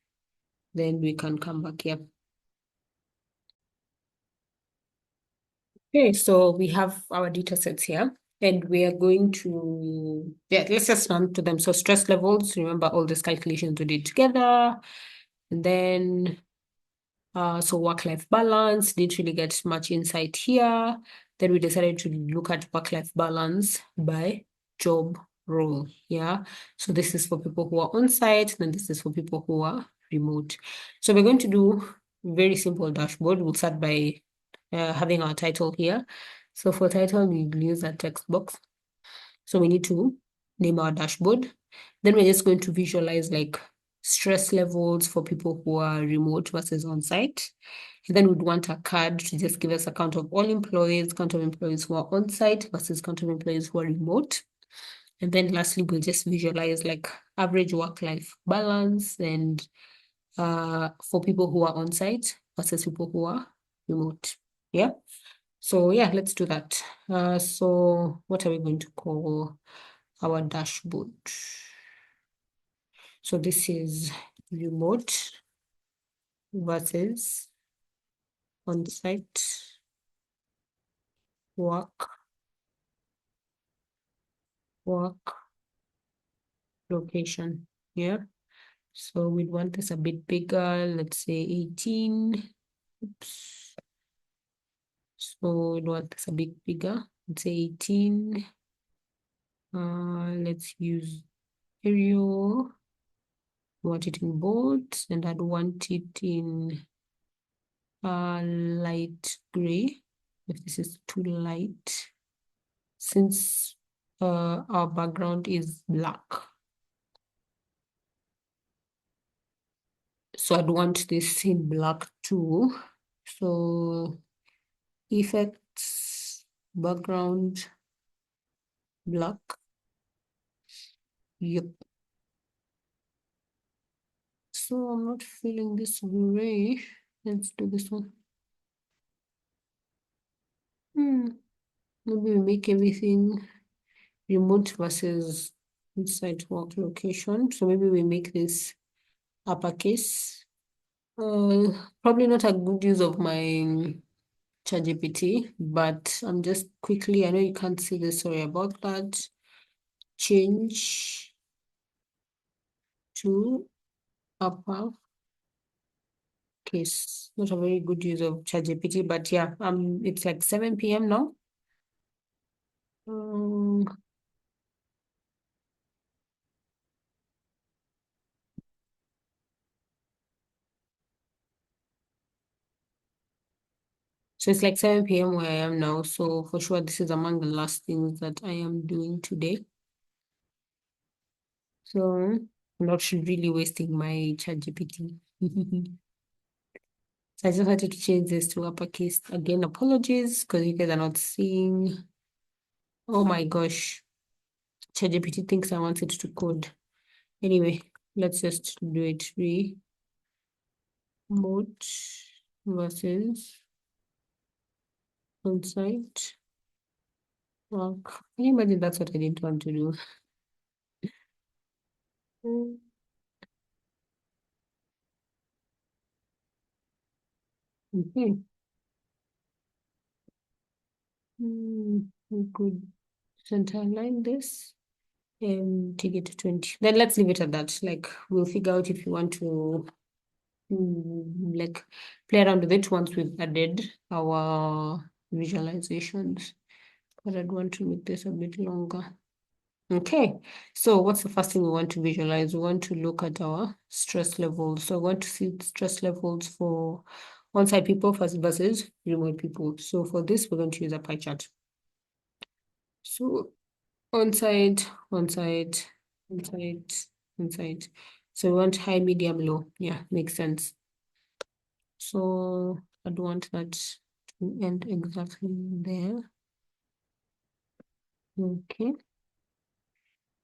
Then we can come back here. Okay, so we have our data sets here, and we are going to, let's just run to them. So stress levels, remember all these calculations we did together. And then, so work-life balance, didn't really get much insight here. Then we decided to look at work-life balance by job role. Yeah, so this is for people who are on site, and this is for people who are remote. So we're going to do very simple dashboard. We'll start by having our title here. So for title, we use a text box. So we need to name our dashboard. Then we're just going to visualize like stress levels for people who are remote versus on site. And then we'd want a card to just give us a count of all employees, count of employees who are on site versus count of employees who are remote. And then lastly, we'll just visualize like average work-life balance and for people who are on site versus people who are remote. Yeah. So yeah, let's do that. So what are we going to call our dashboard? So this is remote versus on-site work location. Yeah. So we'd want this a bit bigger, let's say 18. Oops. So we'd want this a bit bigger, let's say 18. Let's use Arial. Want it in bold, and I'd want it in light gray if this is too light, since our background is black. So I'd want this in black too. So effects, background, black. Yep. So I'm not feeling this gray. Let's do this one. Maybe we make everything remote versus inside work location. So maybe we make this uppercase. Probably not a good use of my ChatGPT, but I'm just quickly, I know you can't see this, sorry about that. Change to uppercase. Not a very good use of ChatGPT, but yeah, it's like 7 p.m. now. Um, So it's like 7 p.m. where I am now. So for sure, this is among the last things that I am doing today. So I'm not really wasting my ChatGPT. So I just wanted to change this to uppercase. Again, apologies because you guys are not seeing. Oh my gosh. ChatGPT thinks I want it to code. Anyway, let's just do it. Remote versus on-site work. Can you imagine that's what I didn't want to do? Mm. Okay. We could center align this and take it to 20. Then let's leave it at that. Like we'll figure out if you want to like play around with it once we've added our visualizations. But I'd want to make this a bit longer. Okay, so what's the first thing we want to visualize? We want to look at our stress levels. So we want to see stress levels for on-site people versus remote people. So for this, we're going to use a pie chart. So on-site, on-site, on-site, on-site. So we want high, medium, low. Yeah, makes sense. So I'd want that to end exactly there. Okay.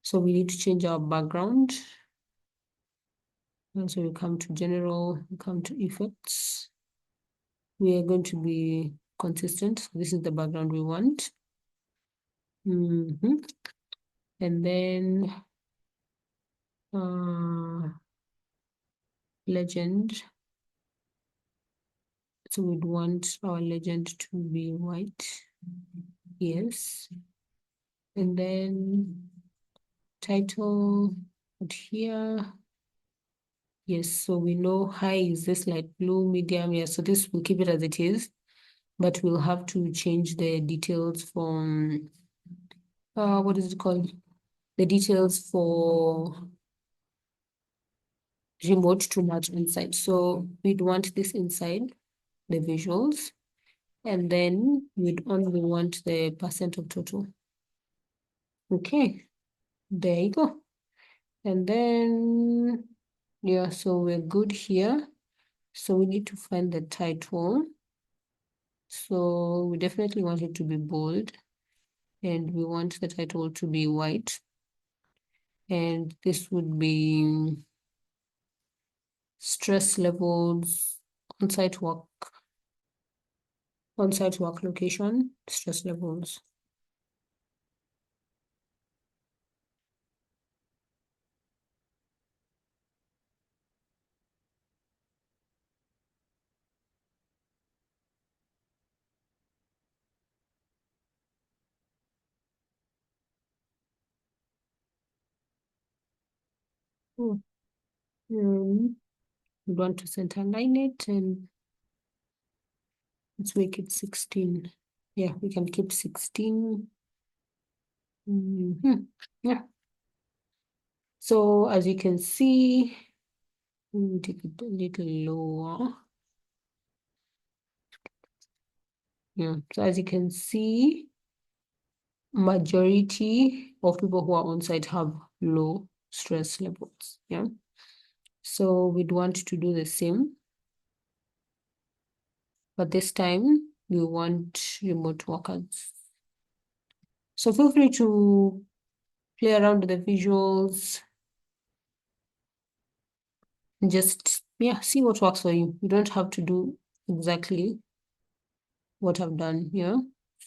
So we need to change our background. And so we come to general, we come to effects. We are going to be consistent. This is the background we want. And then legend. So we'd want our legend to be white. Yes. And then title out here. Yes, so we know high is this light blue, medium. Yeah, so this will keep it as it is, but we'll have to change the details from what is it called? The details for remote to match inside. So we'd want this inside the visuals, and then we'd only want the percent of total. Okay, there you go. And then, yeah, so we're good here. So we need to find the title. So we definitely want it to be bold, and we want the title to be white. And this would be stress levels, on-site work location, stress levels. Oh, we want to center line it and let's make it 16. Yeah, we can keep 16. Yeah. So as you can see, we take it a little lower. Yeah, so as you can see, majority of people who are on site have low stress levels. Yeah. So we'd want to do the same, but this time we want remote workers. So feel free to play around with the visuals and just, yeah, see what works for you. You don't have to do exactly what I've done here.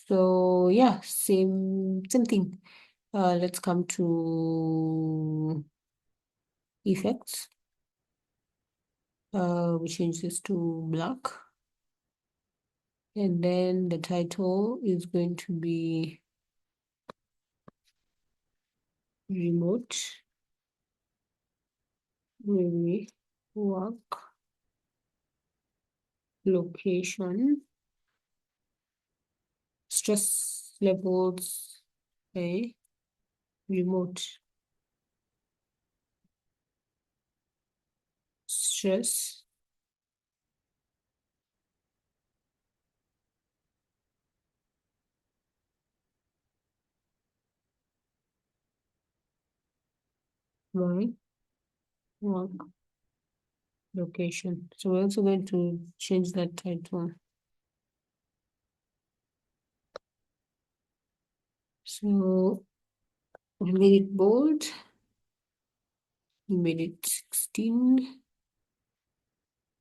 So yeah, same thing. Let's come to effects. We change this to black. And then the title is going to be remote work location, stress levels, okay, remote stress, my work location. So we're also going to change that title. So we made it bold. We made it 16.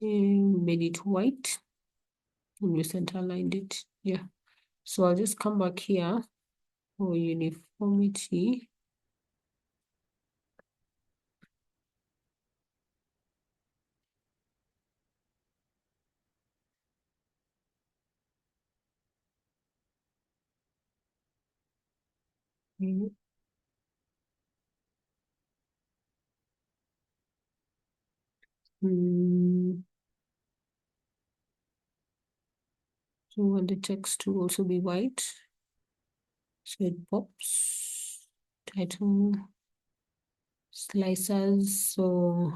And we made it white. And we center aligned it. Yeah. So I'll just come back here for uniformity. Mm. Mm. So I want the text to also be white. So it pops. Title, slicers. So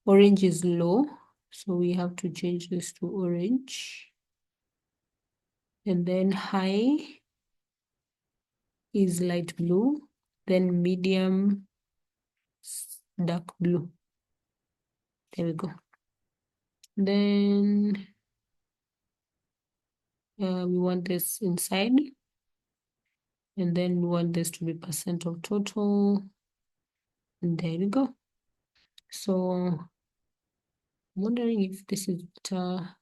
orange is low. So we have to change this to orange. And then high is light blue. Then medium, dark blue. There we go. Then we want this inside. And then we want this to be percent of total. And there we go. So I'm wondering if this is better.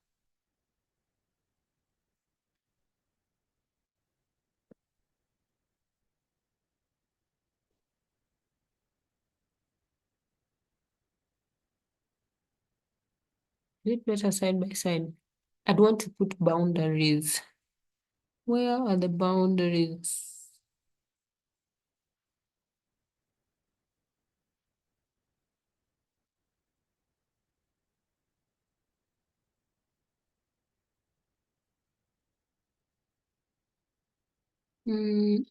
Is it better side by side? I'd want to put boundaries. Where are the boundaries?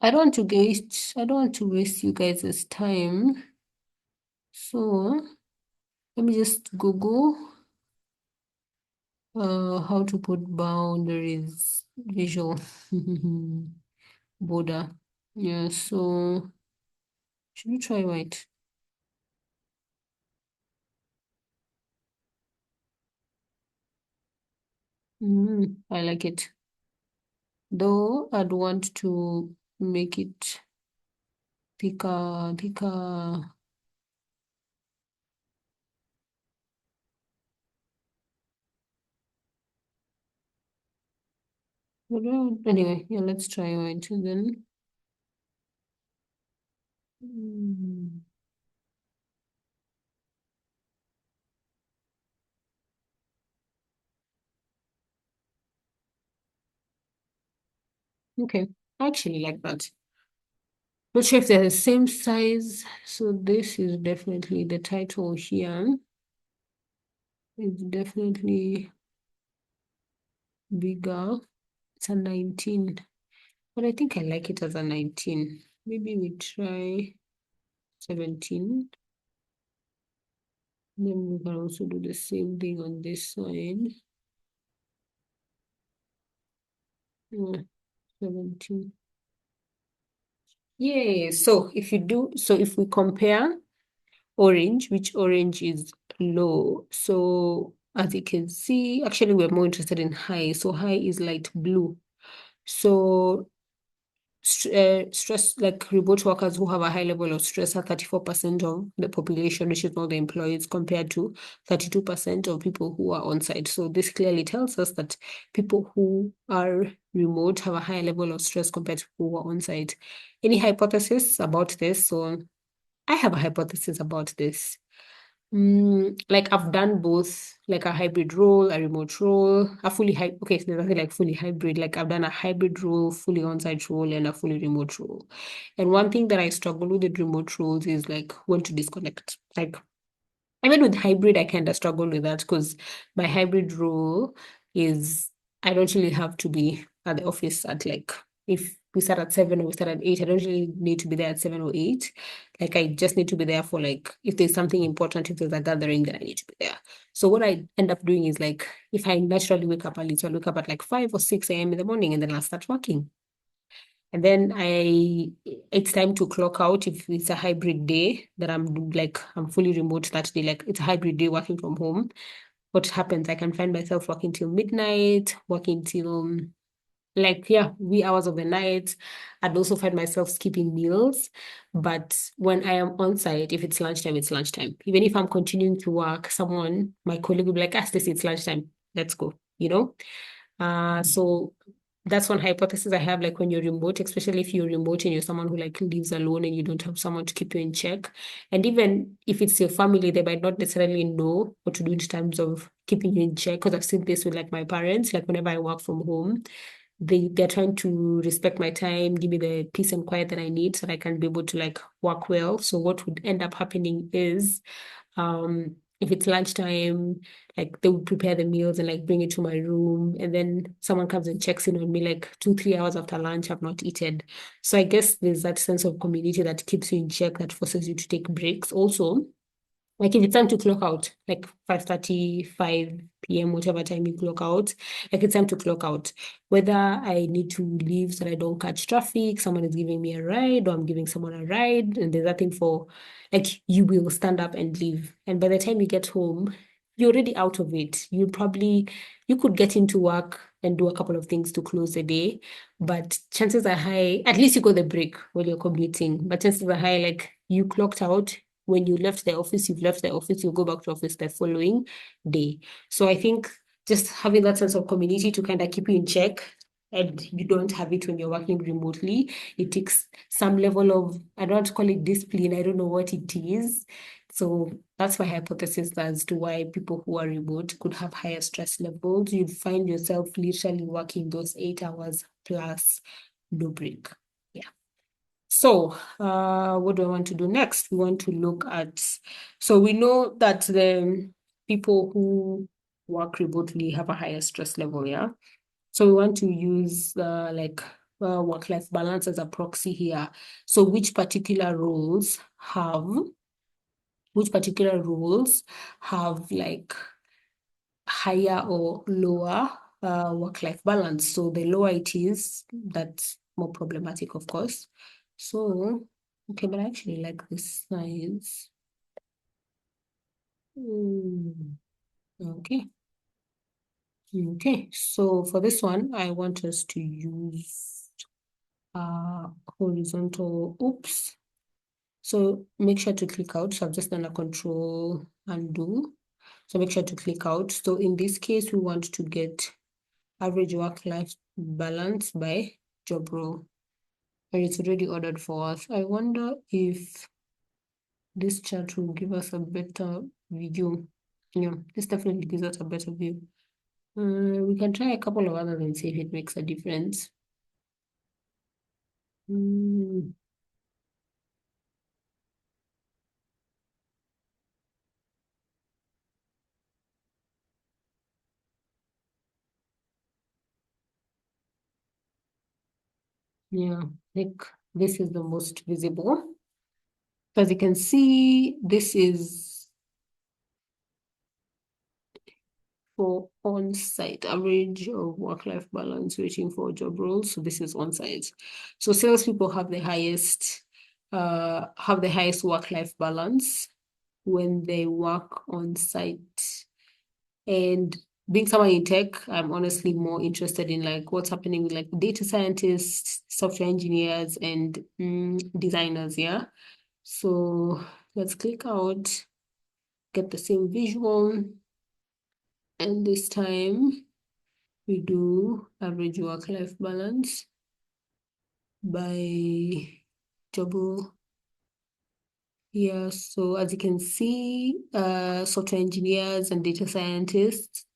I don't want to waste you guys' time. So let me just Google how to put boundaries visual border. Yeah, so should we try white? I like it. Though I'd want to make it thicker. Anyway, yeah, let's try white and then. Mm, okay, I actually like that. Not sure if they're the same size. So this is definitely the title here. It's definitely bigger. It's a 19, but I think I like it as a 19. Maybe we try 17. Then we can also do the same thing on this side. 17. Yay. So if we compare orange, which orange is low. So as you can see, actually we're more interested in high. So high is light blue. So stress, like remote workers who have a high level of stress are 34% of the population, which is all the employees, compared to 32% of people who are on site. So this clearly tells us that people who are remote have a higher level of stress compared to people who are on site. Any hypothesis about this? So I have a hypothesis about this. Like I've done both, like a hybrid role, a remote role, a fully okay, so there's nothing like fully hybrid. Like I've done a hybrid role, fully on-site role, and a fully remote role. And one thing that I struggle with remote roles is like when to disconnect. Like even with hybrid, I kind of struggle with that because my hybrid role is I don't really have to be at the office at like if we start at 7 or we start at 8, I don't really need to be there at 7 or 8. Like I just need to be there for like if there's something important, if there's a gathering, then I need to be there. So what I end up doing is like if I naturally wake up early, so I wake up at like 5 or 6 a.m. in the morning and then I'll start working. And then it's time to clock out if it's a hybrid day that I'm fully remote that day, like it's a hybrid day working from home. What happens? I can find myself working till midnight, working till like, yeah, wee hours of the night. I'd also find myself skipping meals. But when I am on site, if it's lunchtime, it's lunchtime. Even if I'm continuing to work, my colleague will be like, ah, Stacey, it's lunchtime. Let's go, you know? So that's one hypothesis I have, like when you're remote, especially if you're remote and you're someone who like lives alone and you don't have someone to keep you in check. And even if it's your family, they might not necessarily know what to do in terms of keeping you in check. Because I've seen this with like my parents, like whenever I work from home, they're trying to respect my time, give me the peace and quiet that I need so that I can be able to like work well. So what would end up happening is if it's lunchtime, like they would prepare the meals and like bring it to my room. And then someone comes and checks in on me like 2, 3 hours after lunch, I've not eaten. So I guess there's that sense of community that keeps you in check, that forces you to take breaks. Also, like if it's time to clock out, like 5:30, 5 p.m., whatever time you clock out, like it's time to clock out. Whether I need to leave so that I don't catch traffic, someone is giving me a ride, or I'm giving someone a ride, and there's nothing for, like you will stand up and leave. And by the time you get home, you're already out of it. You could get into work and do a couple of things to close the day, but chances are high, at least you got the break while you're commuting, but chances are high, like you clocked out when you left the office, you've left the office, you go back to office the following day. So I think just having that sense of community to kind of keep you in check, and you don't have it when you're working remotely. It takes some level of, I don't want to call it discipline, I don't know what it is. So that's my hypothesis as to why people who are remote could have higher stress levels. You'd find yourself literally working those 8 hours plus no break. Yeah. So, what do I want to do next? We want to look at, so we know that the people who work remotely have a higher stress level, yeah? So we want to use work-life balance as a proxy here. So which particular roles have like higher or lower work-life balance? So the lower it is, that's more problematic, of course. So, okay, but I actually like this size. Okay. Okay, so for this one, I want us to use horizontal, oops. So make sure to click out. So I've just done a control undo. So make sure to click out. So in this case, we want to get average work-life balance by job role. And it's already ordered for us. I wonder if this chart will give us a better view. Yeah, this definitely gives us a better view. We can try a couple of others and see if it makes a difference. Mm, yeah, I think this is the most visible. As you can see, this is for on-site average of work-life balance waiting for job roles. So this is on-site. So salespeople have the highest work-life balance when they work on site. And being someone in tech, I'm honestly more interested in like what's happening with like data scientists, software engineers, and designers. Yeah. So let's click out, get the same visual. And this time we do average work-life balance by job role. Yeah, so as you can see, software engineers and data scientists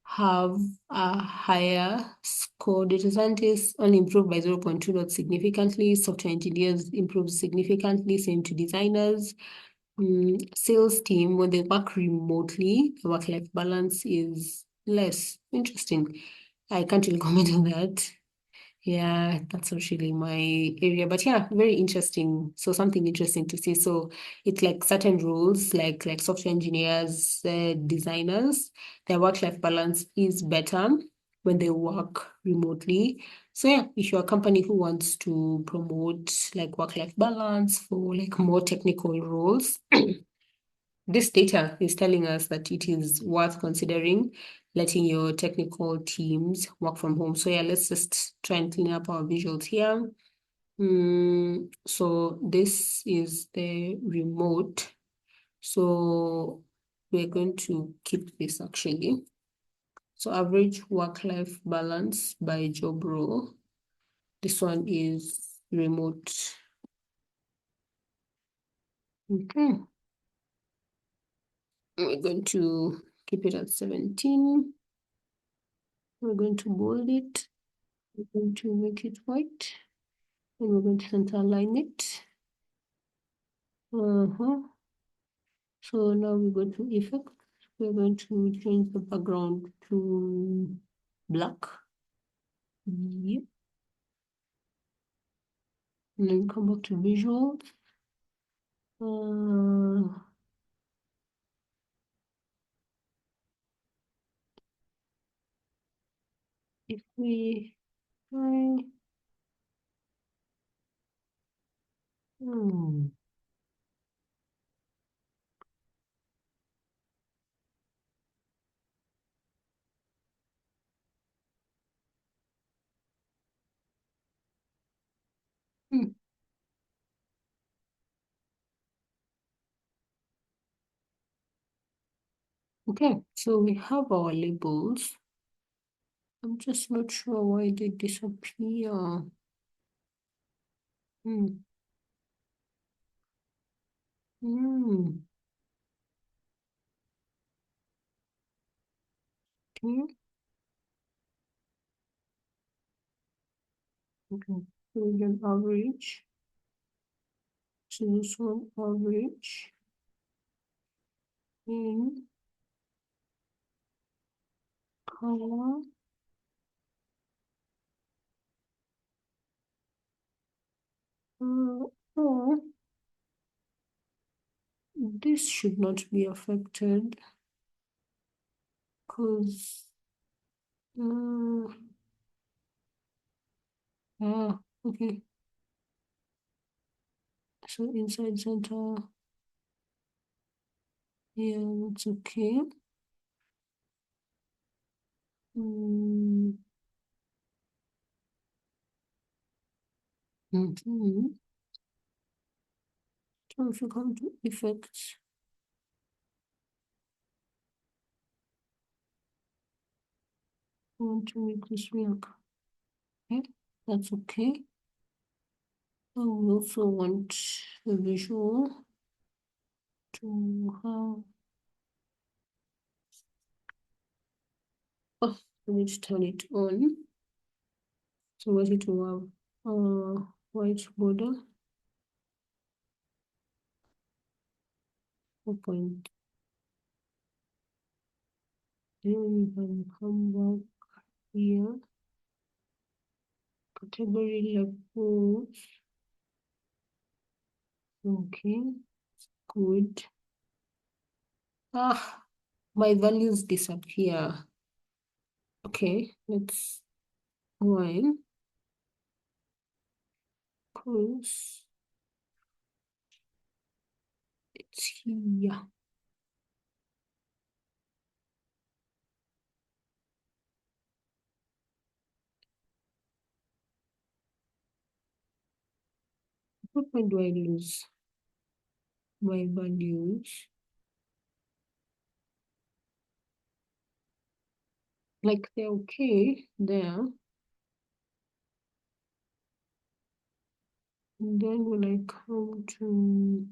have a higher score. Data scientists only improved by 0.2, not significantly. Software engineers improved significantly, same to designers. Sales team, when they work remotely, the work-life balance is less. Interesting. I can't really comment on that. Yeah, that's not really my area, but yeah, very interesting. So something interesting to see. So it's like certain roles, like software engineers, designers, their work-life balance is better when they work remotely. So yeah, if you're a company who wants to promote like work-life balance for like more technical roles, this data is telling us that it is worth considering letting your technical teams work from home. So yeah, let's just try and clean up our visuals here. So this is the remote. So we're going to keep this actually. So average work-life balance by job role. This one is remote. Okay. We're going to keep it at 17. We're going to bold it. We're going to make it white, and we're going to center align it. So now we go to effect. We're going to change the background to black. Yep. And then come back to visual. If we try, okay, so we have our labels. I'm just not sure why they disappear. Hmm. Hmm. Okay. Okay. So then average. So this one average in color. Or this should not be affected because okay. So inside center, yeah, that's okay. So if you come to effects, I want to make this work. Okay, that's okay. We also want the visual to have. Oh, we need to turn it on. So we want it to have white border. 4 point. Then we can come back here. Category levels. Okay, good. My values disappear. Okay, let's one because it's here. What point do I lose my values? Like they're okay there. And then when I come to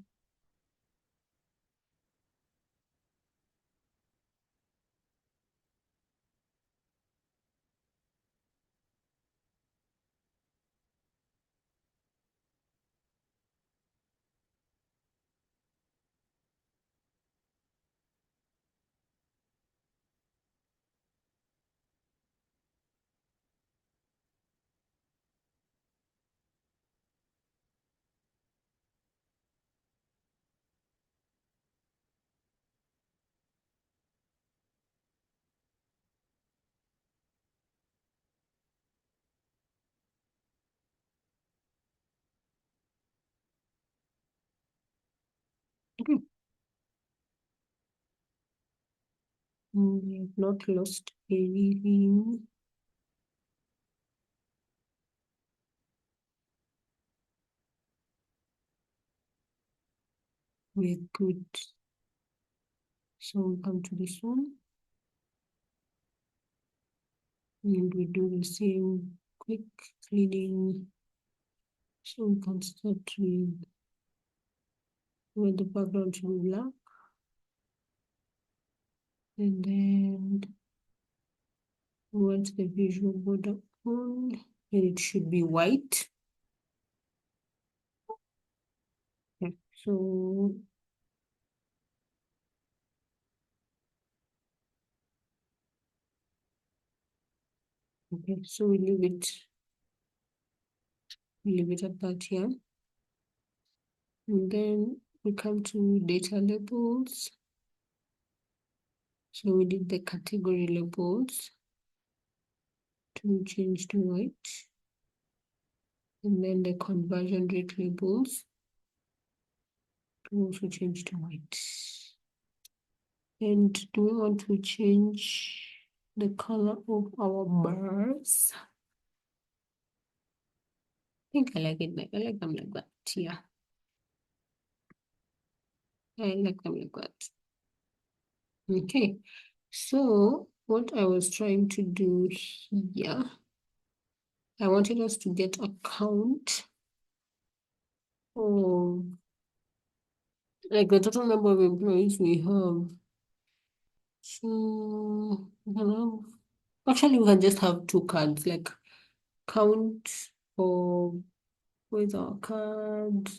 okay. We have not lost anything. We're good. So we come to this one. And we do the same quick cleaning. So we can start with where the background should be black. And then we want the visual border on. and it should be white. Okay, so okay, so we leave it at that here. And then we come to data labels. So we did the category labels to change to white. And then the conversion rate labels to also change to white. And do we want to change the color of our bars? I think I like it. I like them like that. Yeah. I like them like that. Okay. So what I was trying to do here, I wanted us to get a count of like the total number of employees we have. So actually we can just have two cards, like count of where's our card?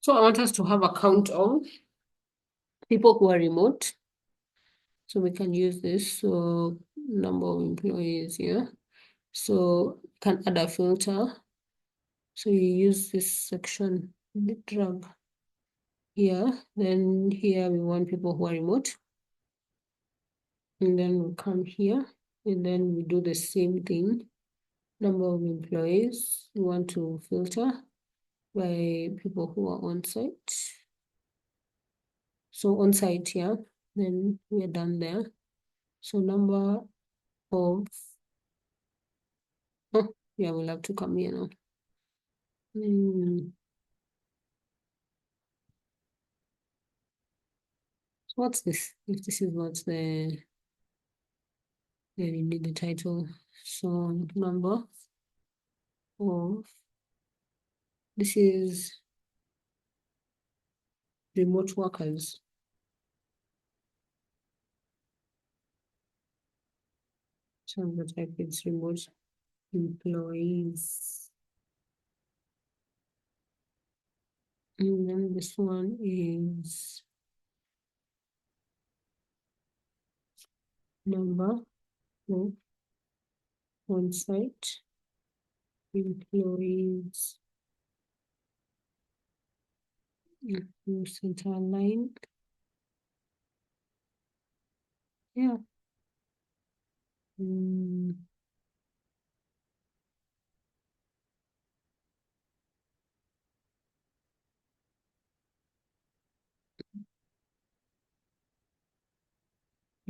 So I want us to have a count of people who are remote. So we can use this. So number of employees here. So you can add a filter. So you use this section, drag here. Then here we want people who are remote. And then we come here and then we do the same thing. Number of employees, we want to filter by people who are on site. So on site here, then we're done there. So number of, oh, yeah, we'll have to come here now. So what's this? If this is not the, then you need the title. So number of, this is remote workers. So I'm going to type it's remote employees. And then this one is number of on-site employees. Center line. Yeah. You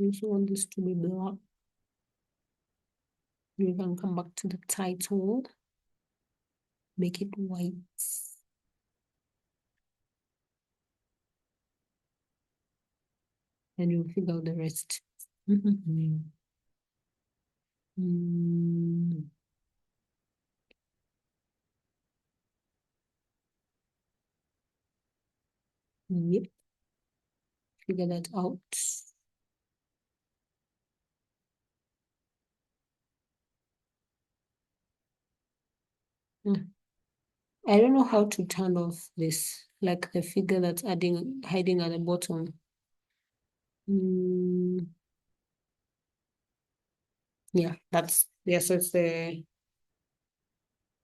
also want this to be black. You can come back to the title, make it white. And you'll figure out the rest. Yep, figure that out. I don't know how to turn off this, like the figure that's hiding at the bottom. Yeah, so it's the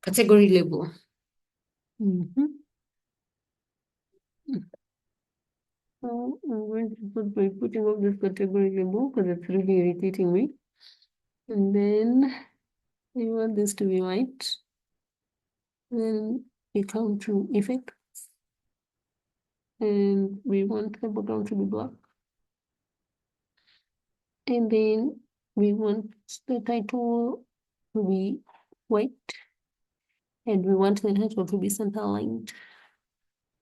category label. So I'm going to put by putting up this category label because it's really irritating me. And then We want this to be white. Then we come to effect, and we want the background to be black. And then we want the title to be white, and we want the title to be center aligned.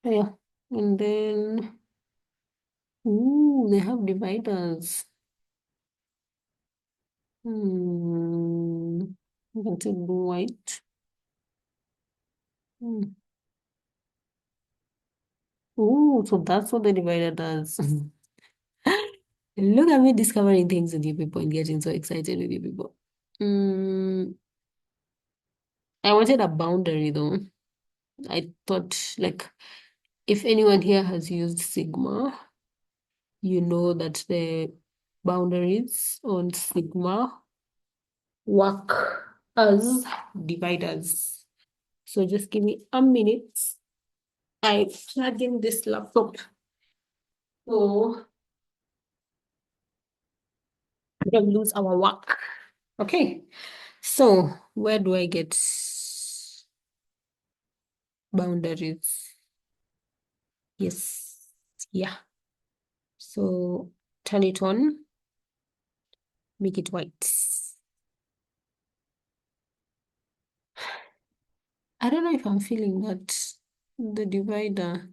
Yeah, and then, ooh, they have dividers. You can take blue, white. Ooh, so that's what the divider does. Look at me discovering things with you people and getting so excited with you people. I wanted a boundary though. I thought like if anyone here has used Sigma, you know that the boundaries on Sigma work as dividers. So just give me a minute. I plug in this laptop. So we don't lose our work. Okay. So where do I get boundaries? Yes. Yeah. So turn it on, make it white. I don't know if I'm feeling that the divider.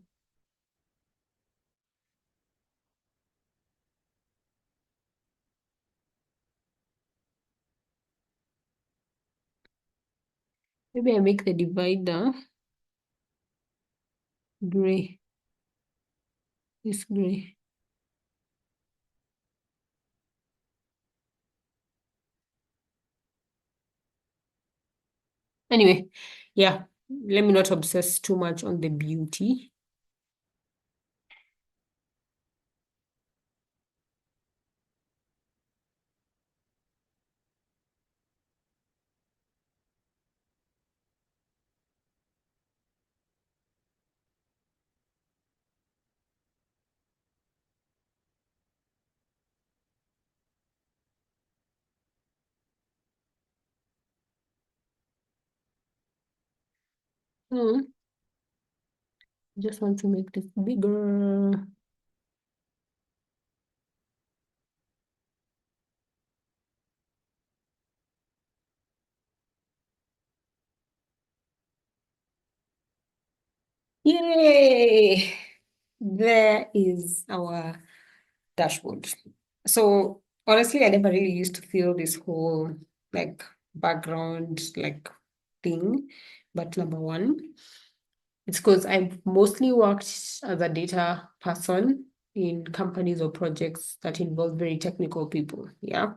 Maybe I make the divider gray. It's gray. Anyway, yeah, let me not obsess too much on the beauty. Hmm. Just want to make this bigger. Yay! There is our dashboard. So honestly, I never really used to feel this whole like background like thing. But number one, it's because I've mostly worked as a data person in companies or projects that involve very technical people. Yeah.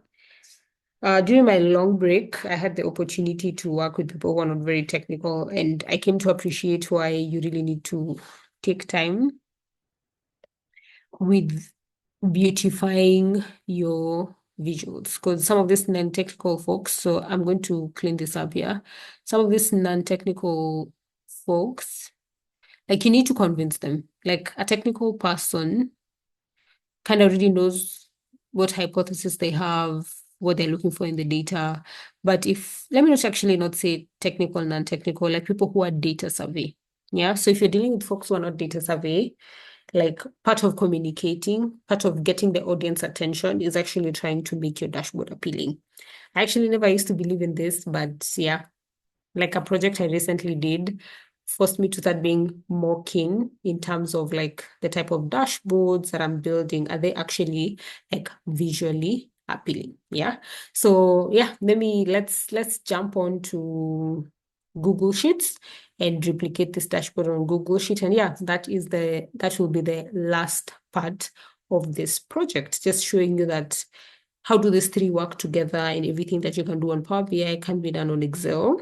During my long break, I had the opportunity to work with people who are not very technical, and I came to appreciate why you really need to take time with beautifying your visuals. Because some of these non-technical folks, so I'm going to clean this up here. Some of these non-technical folks, like you need to convince them. Like a technical person kind of really knows what hypothesis they have, what they're looking for in the data. But if, let me not actually not say technical, non-technical, like people who are data savvy. Yeah. So if you're dealing with folks who are not data savvy, like part of communicating, part of getting the audience attention is actually trying to make your dashboard appealing. I actually never used to believe in this, but yeah, like a project I recently did forced me to start being more keen in terms of like the type of dashboards that I'm building. Are they actually like visually appealing? Yeah. So yeah, maybe let's jump on to Google Sheets and replicate this dashboard on Google Sheet. And yeah, that will be the last part of this project, just showing you that how do these three work together and everything that you can do on Power BI can be done on Excel.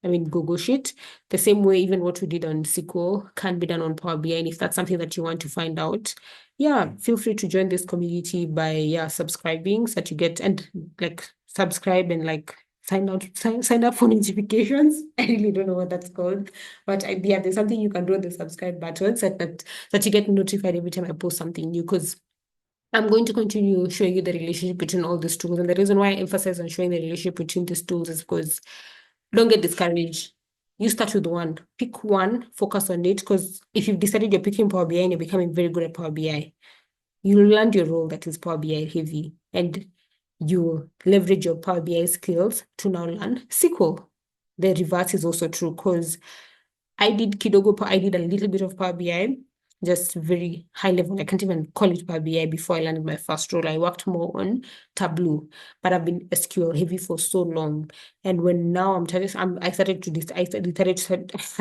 I mean, Google Sheet, the same way even what we did on SQL can be done on Power BI. And if that's something that you want to find out, yeah, feel free to join this community by, yeah, subscribing so that you get, and like subscribe and like sign up for notifications. I really don't know what that's called, but yeah, there's something you can do on the subscribe button so that you get notified every time I post something new. Because I'm going to continue showing you the relationship between all these tools. And the reason why I emphasize on showing the relationship between these tools is because don't get discouraged. You start with one, pick one, focus on it. Because if you've decided you're picking Power BI and you're becoming very good at Power BI, you'll land your role that is Power BI heavy, and you leverage your Power BI skills to now learn SQL. The reverse is also true because I did Kidogo, I did a little bit of Power BI, just very high level. I can't even call it Power BI before I landed my first role. I worked more on Tableau, but I've been SQL heavy for so long. And when now I started to, I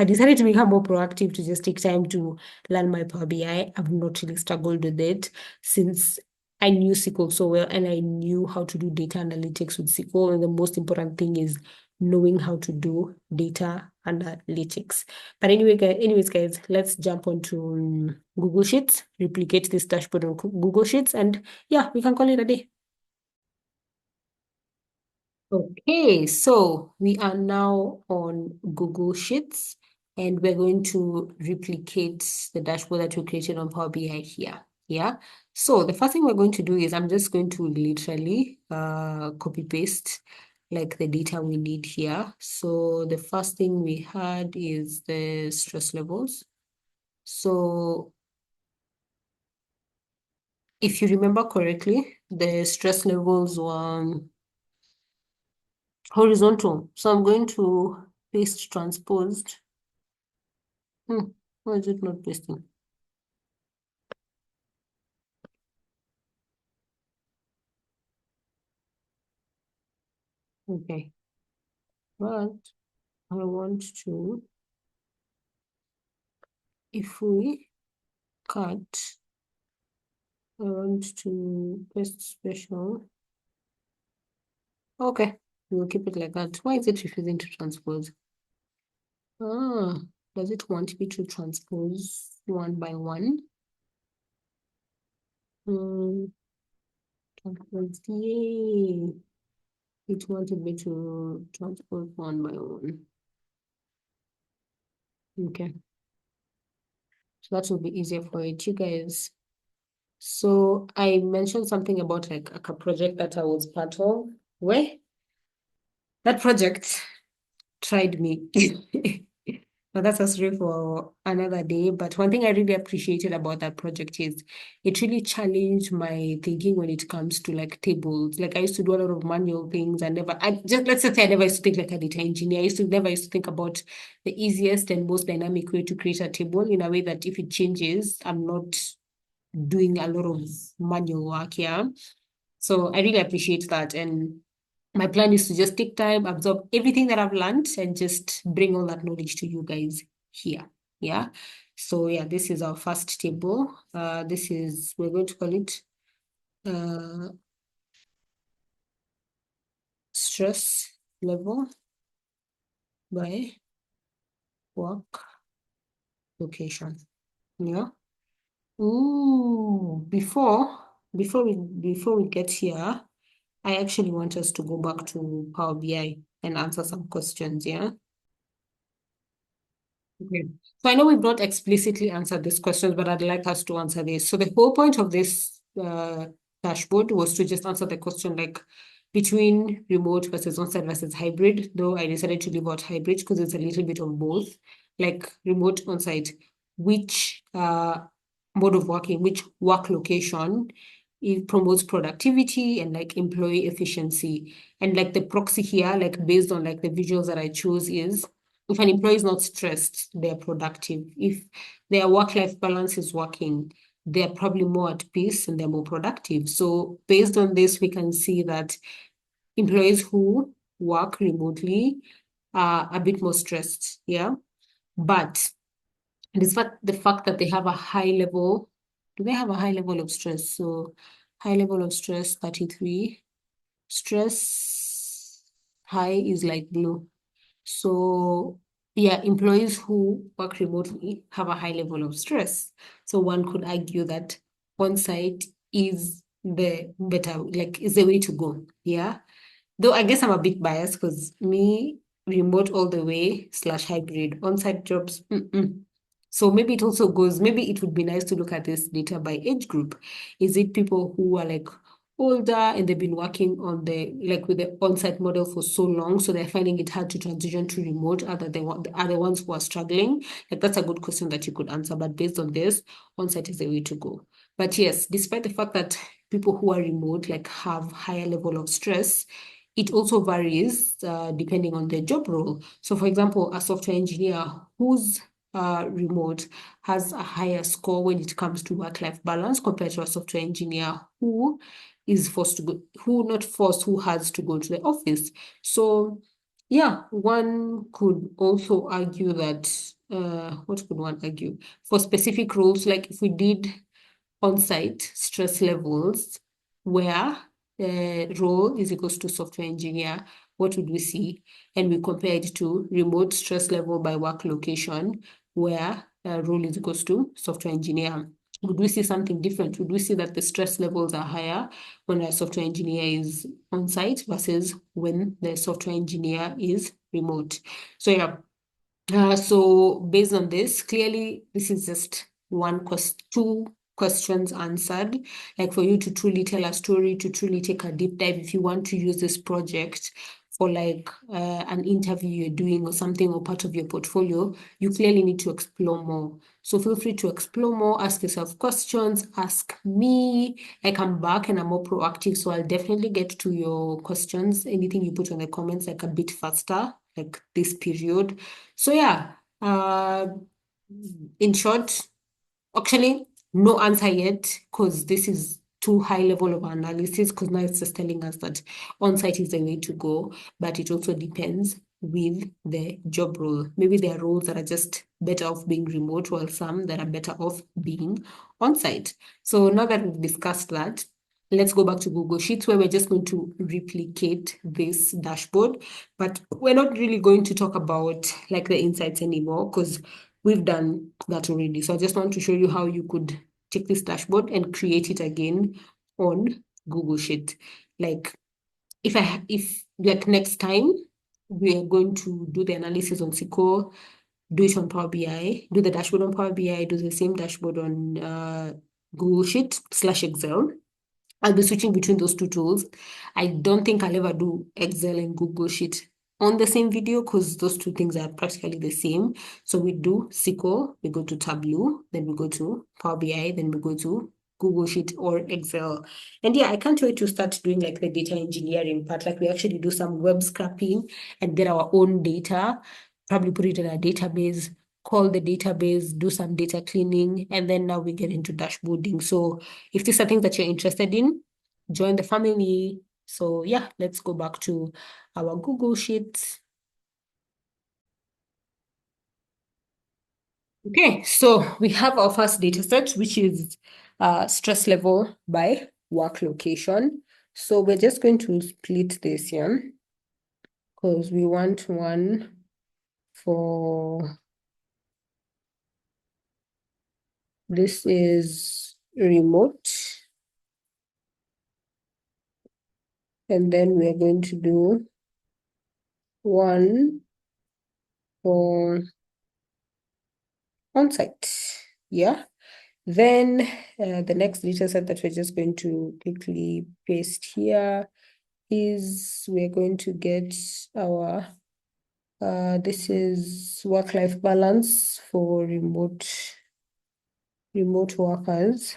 decided to become more proactive to just take time to learn my Power BI. I've not really struggled with it since I knew SQL so well, and I knew how to do data analytics with SQL. And the most important thing is knowing how to do data analytics. But anyways, guys, let's jump onto Google Sheets, replicate this dashboard on Google Sheets, and yeah, we can call it a day. Okay, so we are now on Google Sheets, and we're going to replicate the dashboard that we created on Power BI here. Yeah. So the first thing we're going to do is I'm just going to literally copy paste like the data we need here. So the first thing we had is the stress levels. So if you remember correctly, the stress levels were horizontal. So I'm going to paste transposed. Why is it not pasting? Okay, but I want to, if we cut, I want to paste special. Okay, we'll keep it like that. Why is it refusing to transpose? Ah, does it want me to transpose one by one? Transpose, yay. It wanted me to transpose one by one. Okay, so that will be easier for it. You guys. So I mentioned something about like a project that I was part of, where that project tried me. But that's a story for another day. But one thing I really appreciated about that project is it really challenged my thinking when it comes to like tables. Like I used to do a lot of manual things and I just let's say I never used to think like a data engineer. I never used to think about the easiest and most dynamic way to create a table in a way that if it changes, I'm not doing a lot of manual work here. So I really appreciate that. And my plan is to just take time, absorb everything that I've learned, and just bring all that knowledge to you guys here. Yeah. So yeah, this is our first table. We're going to call it uh, stress level by work location. Yeah. Ooh, before we get here, I actually want us to go back to Power BI and answer some questions, yeah? Okay. So I know we've not explicitly answered these questions, but I'd like us to answer this. So the whole point of this dashboard was to just answer the question like between remote versus on-site versus hybrid, though I decided to leave out hybrid because it's a little bit of both. Like remote on-site, which mode of working, which work location it promotes productivity and like employee efficiency. And like the proxy here, like based on like the visuals that I chose is if an employee is not stressed, they're productive. If their work-life balance is working, they're probably more at peace and they're more productive. So based on this, we can see that employees who work remotely are a bit more stressed, yeah? But despite the fact that they have a high level, do they have a high level of stress? So high level of stress, 33. Stress high is like blue. So yeah, employees who work remotely have a high level of stress. So one could argue that on-site is the better, like is the way to go. Yeah. Though I guess I'm a bit biased because me, remote all the way / hybrid, on-site jobs, So maybe it also goes, maybe it would be nice to look at this data by age group. Is it people who are like older and they've been working on the like with the on-site model for so long, so they're finding it hard to transition to remote, other than what the other ones who are struggling? Like that's a good question that you could answer. But based on this, on-site is the way to go. But yes, despite the fact that people who are remote like have higher level of stress, it also varies depending on their job role. So for example, a software engineer who's remote has a higher score when it comes to work-life balance compared to a software engineer who is forced to go, who not forced, who has to go to the office. So yeah, one could also argue that, what could one argue? For specific roles, like if we did on-site stress levels where role is equals to software engineer, what would we see? And we compare it to remote stress level by work location where role is equals to software engineer. Would we see something different? Would we see that the stress levels are higher when a software engineer is on site versus when the software engineer is remote? So yeah, so based on this, clearly this is just two questions answered. Like for you to truly tell a story, to truly take a deep dive, if you want to use this project for like an interview you're doing or something or part of your portfolio, you clearly need to explore more. So feel free to explore more, ask yourself questions, ask me. I come back and I'm more proactive, so I'll definitely get to your questions, anything you put on the comments like a bit faster, like this period. So yeah, in short, actually, no answer yet, because this is too high level of analysis, because now it's just telling us that on-site is the way to go, but it also depends with the job role. Maybe there are roles that are just better off being remote, while some that are better off being on-site. So now that we've discussed that, let's go back to Google Sheets, where we're just going to replicate this dashboard, but we're not really going to talk about like the insights anymore, because we've done that already. So I just want to show you how you could take this dashboard and create it again on Google Sheet. Like if like next time we are going to do the analysis on SQL, do it on Power BI, do the dashboard on Power BI, do the same dashboard on Google Sheet / Excel. I'll be switching between those two tools. I don't think I'll ever do Excel and Google Sheet on the same video, because those two things are practically the same. So we do SQL, we go to Tableau, then we go to Power BI, then we go to Google Sheet or Excel. And yeah, I can't wait to start doing like the data engineering part. Like we actually do some web scraping and get our own data, probably put it in a database, call the database, do some data cleaning, and then now we get into dashboarding. So if these are things that you're interested in, join the family. So yeah, let's go back to our Google Sheets. Okay, so we have our first data set, which is stress level by work location. So we're just going to split this here because we want one for, this is remote. And then we're going to do one for on-site. Yeah. Then the next data set that we're just going to quickly paste here is we're going to get our, this is work-life balance for remote workers.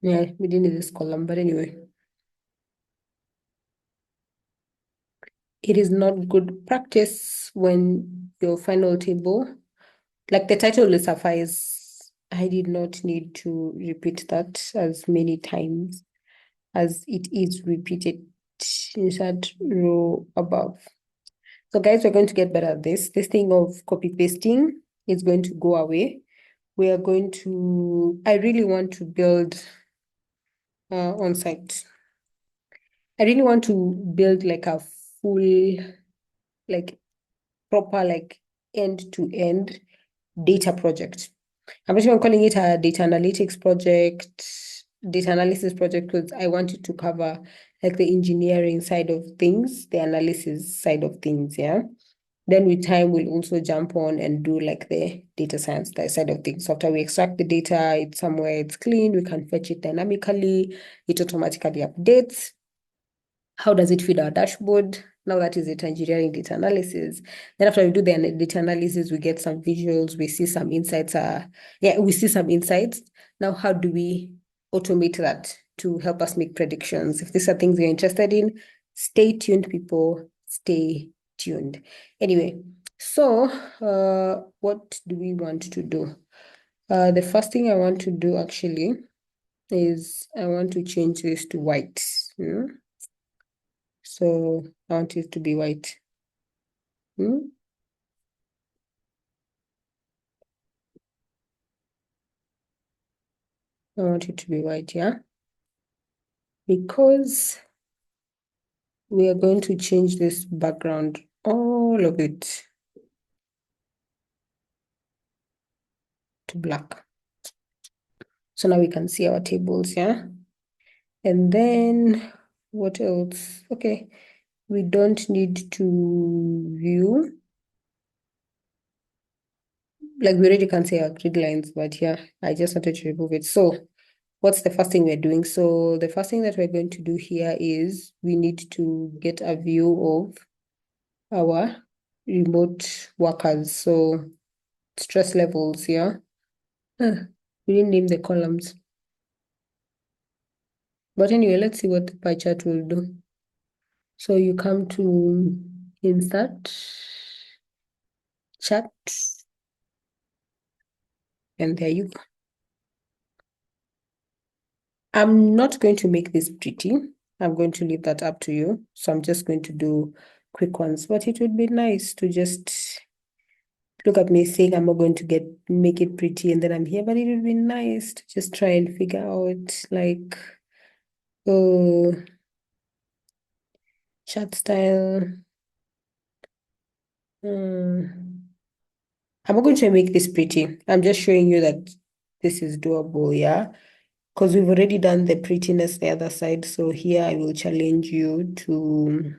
Yeah, we didn't need this column, but anyway. It is not good practice when your final table, like the title will suffice. I did not need to repeat that as many times as it is repeated. Insert row above. So guys, we're going to get better at this. This thing of copy pasting is going to go away. We are going to, I really want to build on site. I really want to build like a full, like proper, like end to end data project. I'm actually calling it a data analytics project, data analysis project, because I want it to cover like the engineering side of things, the analysis side of things, yeah. Then with time, we'll also jump on and do like the data science side of things. So after we extract the data, it's somewhere it's clean, we can fetch it dynamically, it automatically updates. How does it feed our dashboard? Now that is data engineering, data analysis. Then after we do the data analysis, we get some visuals, we see some insights. We see some insights. Now, how do we automate that to help us make predictions? If these are things you're interested in, stay tuned, people. Stay tuned. Anyway, so what do we want to do? The first thing I want to do actually is I want to change this to white. So I want it to be white. Hmm? I want it to be white, yeah? Because we are going to change this background, all of it, to black. So now we can see our tables, yeah? And then what else? Okay, we don't need to view. Like we already can see our grid lines, but yeah, I just wanted to remove it. So what's the first thing we're doing? So the first thing that we're going to do here is we need to get a view of our remote workers. So stress levels, yeah. We didn't name the columns. But anyway, let's see what the pie chart will do. So you come to insert, chart, and there you go. I'm not going to make this pretty. I'm going to leave that up to you. So I'm just going to do quick ones, but it would be nice to just look at me saying I'm not going to make it pretty and then I'm here, but it would be nice to just try and figure out like, oh, chart style. I'm not going to make this pretty. I'm just showing you that this is doable, yeah? Because we've already done the prettiness the other side. So here I will challenge you to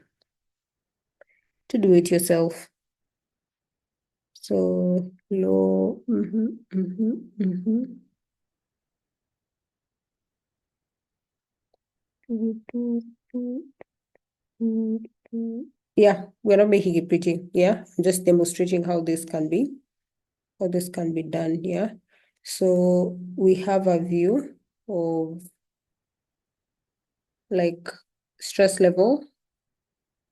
do it yourself. So low. Yeah, we're not making it pretty. Yeah, I'm just demonstrating how this can be, done here. So we have a view of like stress level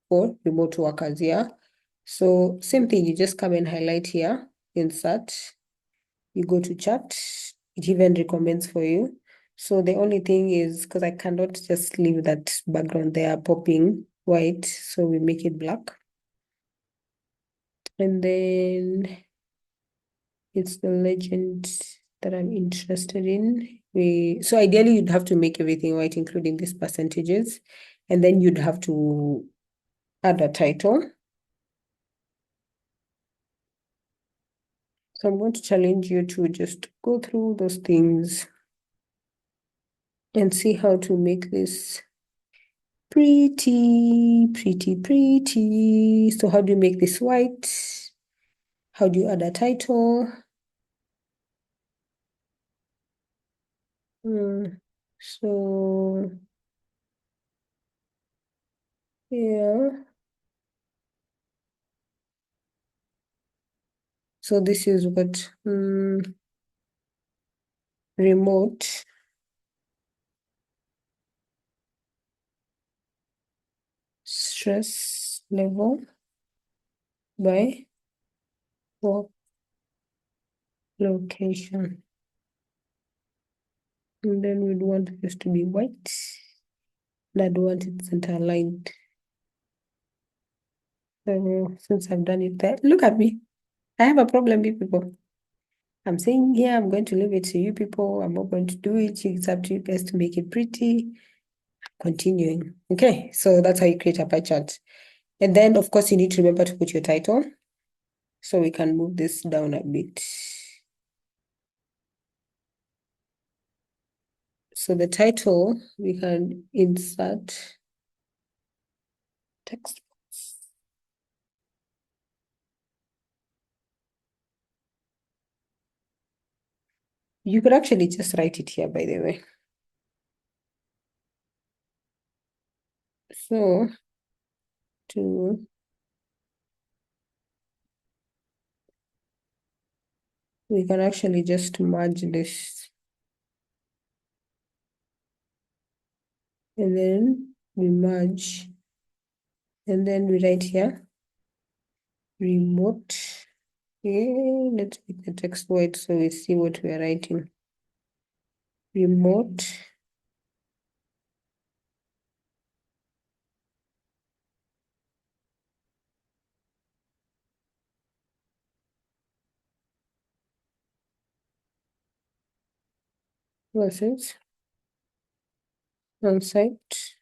for remote workers, yeah. So same thing, you just come and highlight here, insert, you go to chart, it even recommends for you. So the only thing is, because I cannot just leave that background there popping white, so we make it black. And then it's the legend that I'm interested in. So ideally you'd have to make everything white, including these percentages. And then you'd have to add a title. So I'm going to challenge you to just go through those things and see how to make this pretty, pretty, pretty. So how do you make this white? How do you add a title? So yeah. So this is what remote stress level by work location. And then we'd want this to be white. And I'd want it center aligned. So since I've done it there, look at me. I have a problem, you people. I'm saying here, I'm going to leave it to you people. I'm not going to do it. It's up to you guys to make it pretty. Continuing. Okay, so that's how you create a pie chart. And then, of course, you need to remember to put your title. So we can move this down a bit. So the title, we can insert text box. You could actually just write it here, by the way. So to we can actually just merge this, and then we merge, and then we write here remote. Okay, let's make the text white so we see what we are writing. Remote versus on-site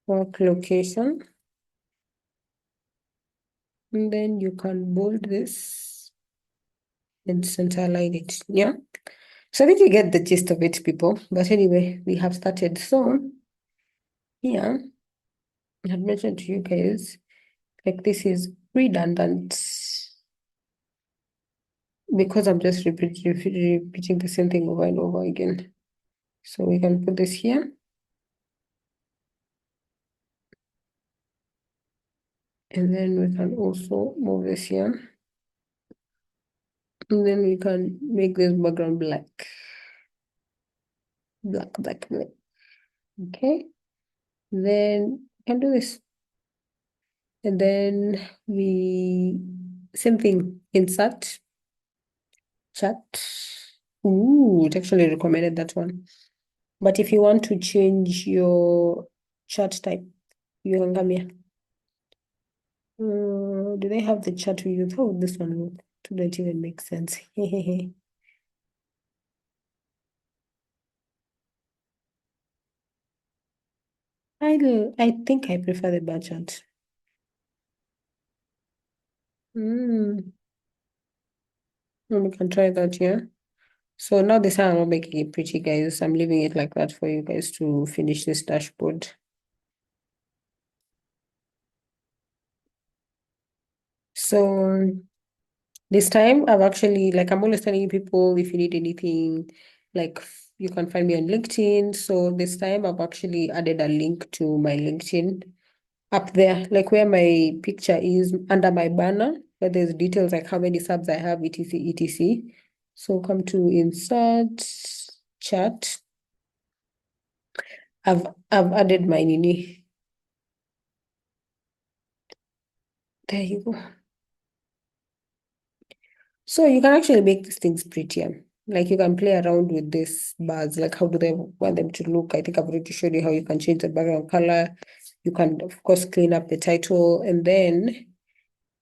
work location. And then you can bold this and center align it. Yeah. So I think you get the gist of it, people. But anyway, we have started. So here, I had mentioned to you guys, like this is redundant because I'm just repeating the same thing over and over again. So we can put this here. And then we can also move this here. And then we can make this background black. Black, black, black. Okay. Then we can do this. And then we, same thing, insert, chat. Ooh, it actually recommended that one. But if you want to change your chat type, you can come here. Do they have the chat we use? How would this one look? It don't even make sense. I think I prefer the bar chart. Mm, we can try that, yeah. So now this time I'm not making it pretty, guys. I'm leaving it like that for you guys to finish this dashboard. So this time I've actually, like, I'm always telling you people, if you need anything, like, you can find me on LinkedIn. So this time I've actually added a link to my LinkedIn up there, like where my picture is under my banner, where there's details like how many subs I have, etc, etc. So come to insert chat. I've added my nini. There you go. So you can actually make these things prettier. Like you can play around with these bars, like how do they want them to look? I think I've already showed you how you can change the background color. You can, of course, clean up the title. And then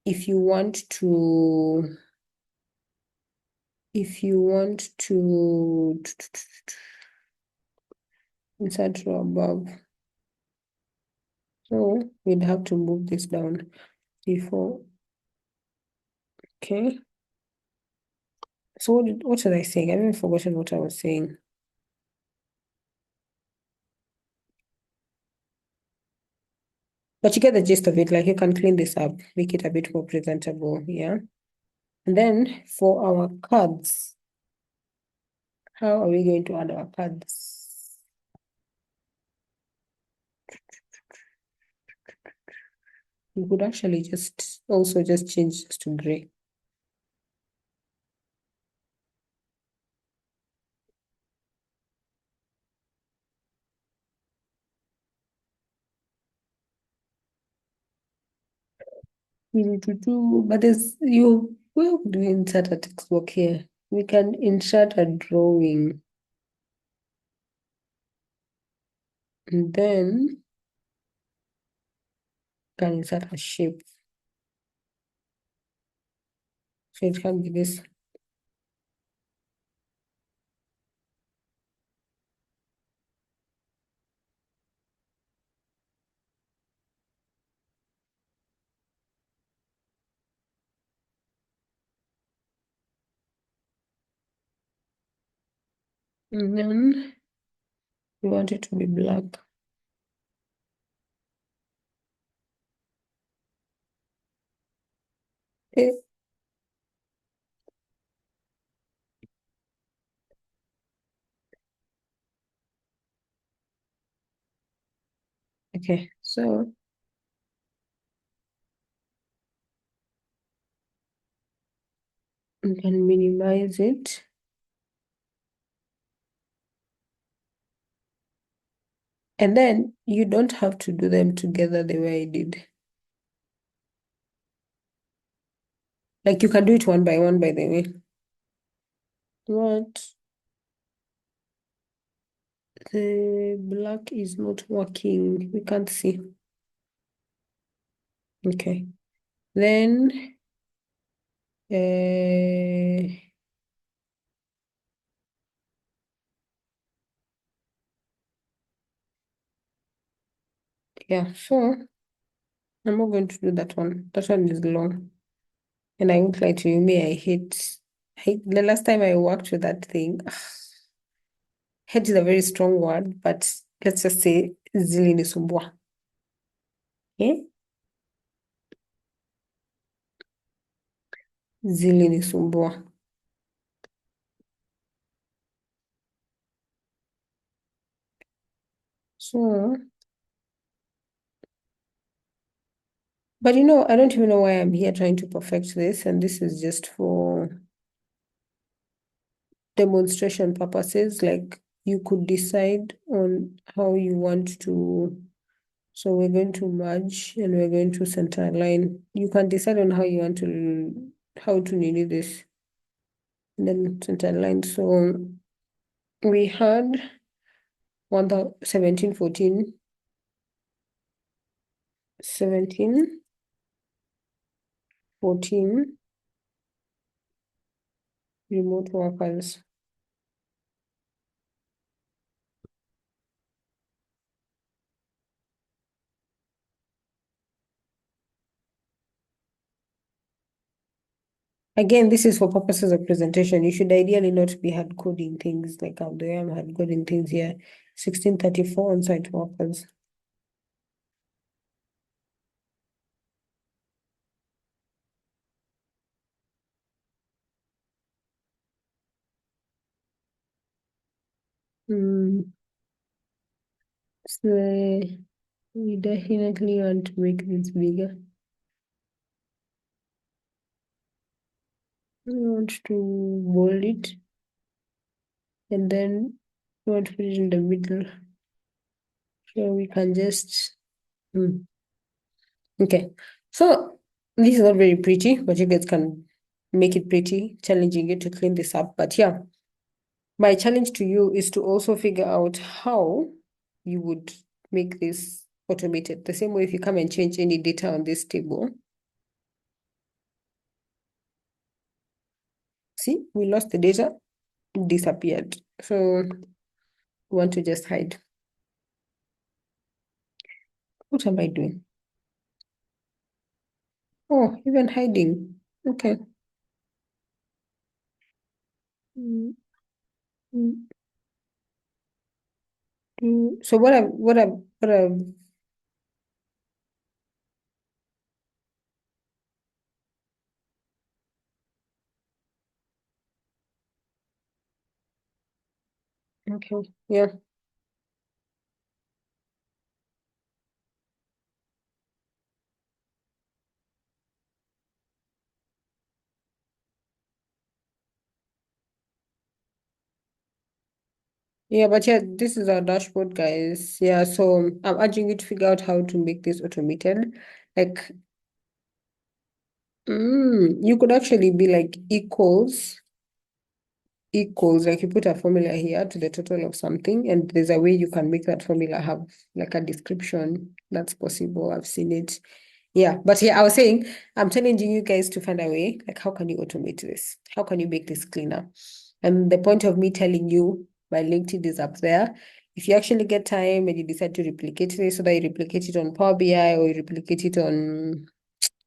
if you want to, insert row above. So we'd have to move this down before. Okay. So what was I saying? I haven't forgotten what I was saying. But you get the gist of it. Like you can clean this up, make it a bit more presentable. Yeah. And then for our cards, how are we going to add our cards? We could actually just also just change this to gray. But there's you will do insert a text box here. We can insert a drawing. And then can insert a shape. So it can be this. And then we want it to be black. Okay. Okay, so we can minimize it. And then you don't have to do them together the way I did. Like you can do it one by one, by the way. What? The black is not working. We can't see. Okay. Then yeah, so I'm not going to do that one. That one is long. And I won't lie to you, me, I hate the last time I worked with that thing. Hate is a very strong word, but let's just say zilinisumbua. Okay? Zilinisumbua. So, but I don't even know why I'm here trying to perfect this, and this is just for demonstration purposes. Like you could decide on how you want to. So we're going to merge and we're going to center align. You can decide on how you want to need this. And then center align. So we had 17, 14, 17, 14 remote workers. Again, this is for purposes of presentation. You should ideally not be hard coding things like how I am hard coding things here. 1634 on-site workers. So we definitely want to make this bigger. We want to bold it and then we want to put it in the middle. So we can just okay. So this is not very pretty, but you guys can make it pretty, challenging you to clean this up. But yeah, my challenge to you is to also figure out how you would make this automated. The same way if you come and change any data on this table. See, we lost the data, disappeared. So we want to just hide. What am I doing? Oh, even hiding. Okay. Mm, mm, So what I'm okay. Yeah. Yeah, but yeah, this is our dashboard, guys. Yeah, so I'm urging you to figure out how to make this automated. Like, you could actually be like equals, like you put a formula here to the total of something, and there's a way you can make that formula have like a description. That's possible. I've seen it. Yeah, but yeah, I was saying, I'm challenging you guys to find a way, like how can you automate this? How can you make this cleaner? And the point of me telling you my LinkedIn is up there. If you actually get time and you decide to replicate this, so that you replicate it on Power BI or you replicate it on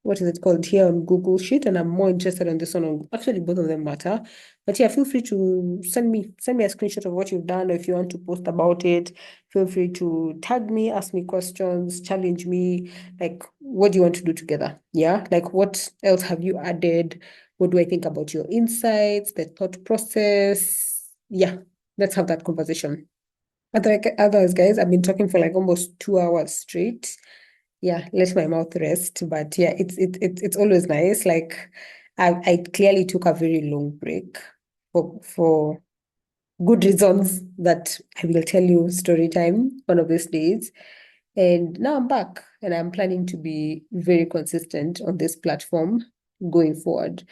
what is it called here on Google Sheet, and I'm more interested in this one. Actually, both of them matter. But yeah, feel free to send me a screenshot of what you've done, or if you want to post about it, feel free to tag me, ask me questions, challenge me. Like, what do you want to do together? Yeah, like what else have you added? What do I think about your insights, the thought process? Yeah, let's have that conversation. Otherwise, guys, I've been talking for like almost 2 hours straight. Yeah, let my mouth rest. But yeah, it's always nice. Like I clearly took a very long break for good reasons that I will tell you story time one of these days. And now I'm back and I'm planning to be very consistent on this platform going forward.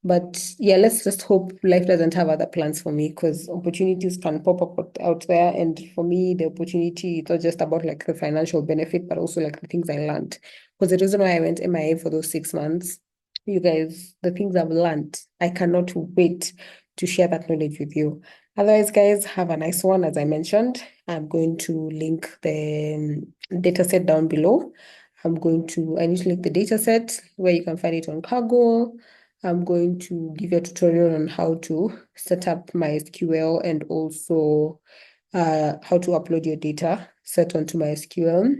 But yeah, let's just hope life doesn't have other plans for me because opportunities can pop up out there. And for me, the opportunity, it's not just about like the financial benefit, but also like the things I learned. Because the reason why I went MIA for those 6 months, you guys, the things I've learned, I cannot wait to share that knowledge with you. Otherwise, guys, have a nice one. As I mentioned, I'm going to link the dataset down below. I need to link the dataset where you can find it on Kaggle. I'm going to give you a tutorial on how to set up MySQL and also how to upload your data set onto MySQL.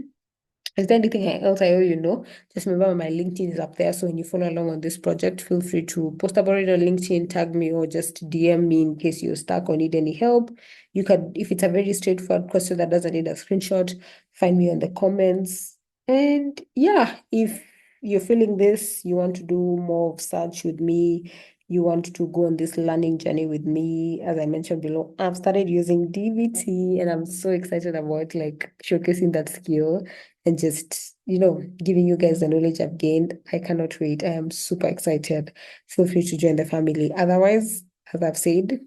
Is there anything else I owe you know? Just remember my LinkedIn is up there. So when you follow along on this project, feel free to post about it on LinkedIn, tag me, or just DM me in case you're stuck or need any help. You can, if it's a very straightforward question that doesn't need a screenshot, find me on the comments. And yeah, if you're feeling this, you want to do more of search with me, you want to go on this learning journey with me, as I mentioned below, I've started using DBT and I'm so excited about like showcasing that skill and just, giving you guys the knowledge I've gained. I cannot wait. I am super excited. Feel free to join the family. Otherwise, as I've said,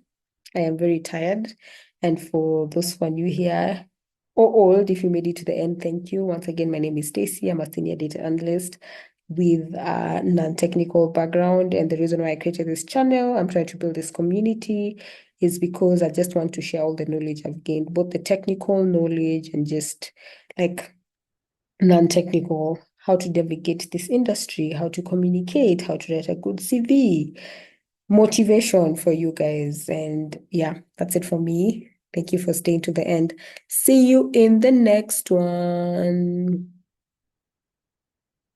I am very tired. And for those who are new here or old, if you made it to the end, thank you. Once again, my name is Stacey. I'm a senior data analyst with a non-technical background. And the reason why I created this channel, I'm trying to build this community, is because I just want to share all the knowledge I've gained, both the technical knowledge and just like non-technical, how to navigate this industry, how to communicate, how to write a good CV, motivation for you guys. And yeah, that's it for me. Thank you for staying to the end. See you in the next one.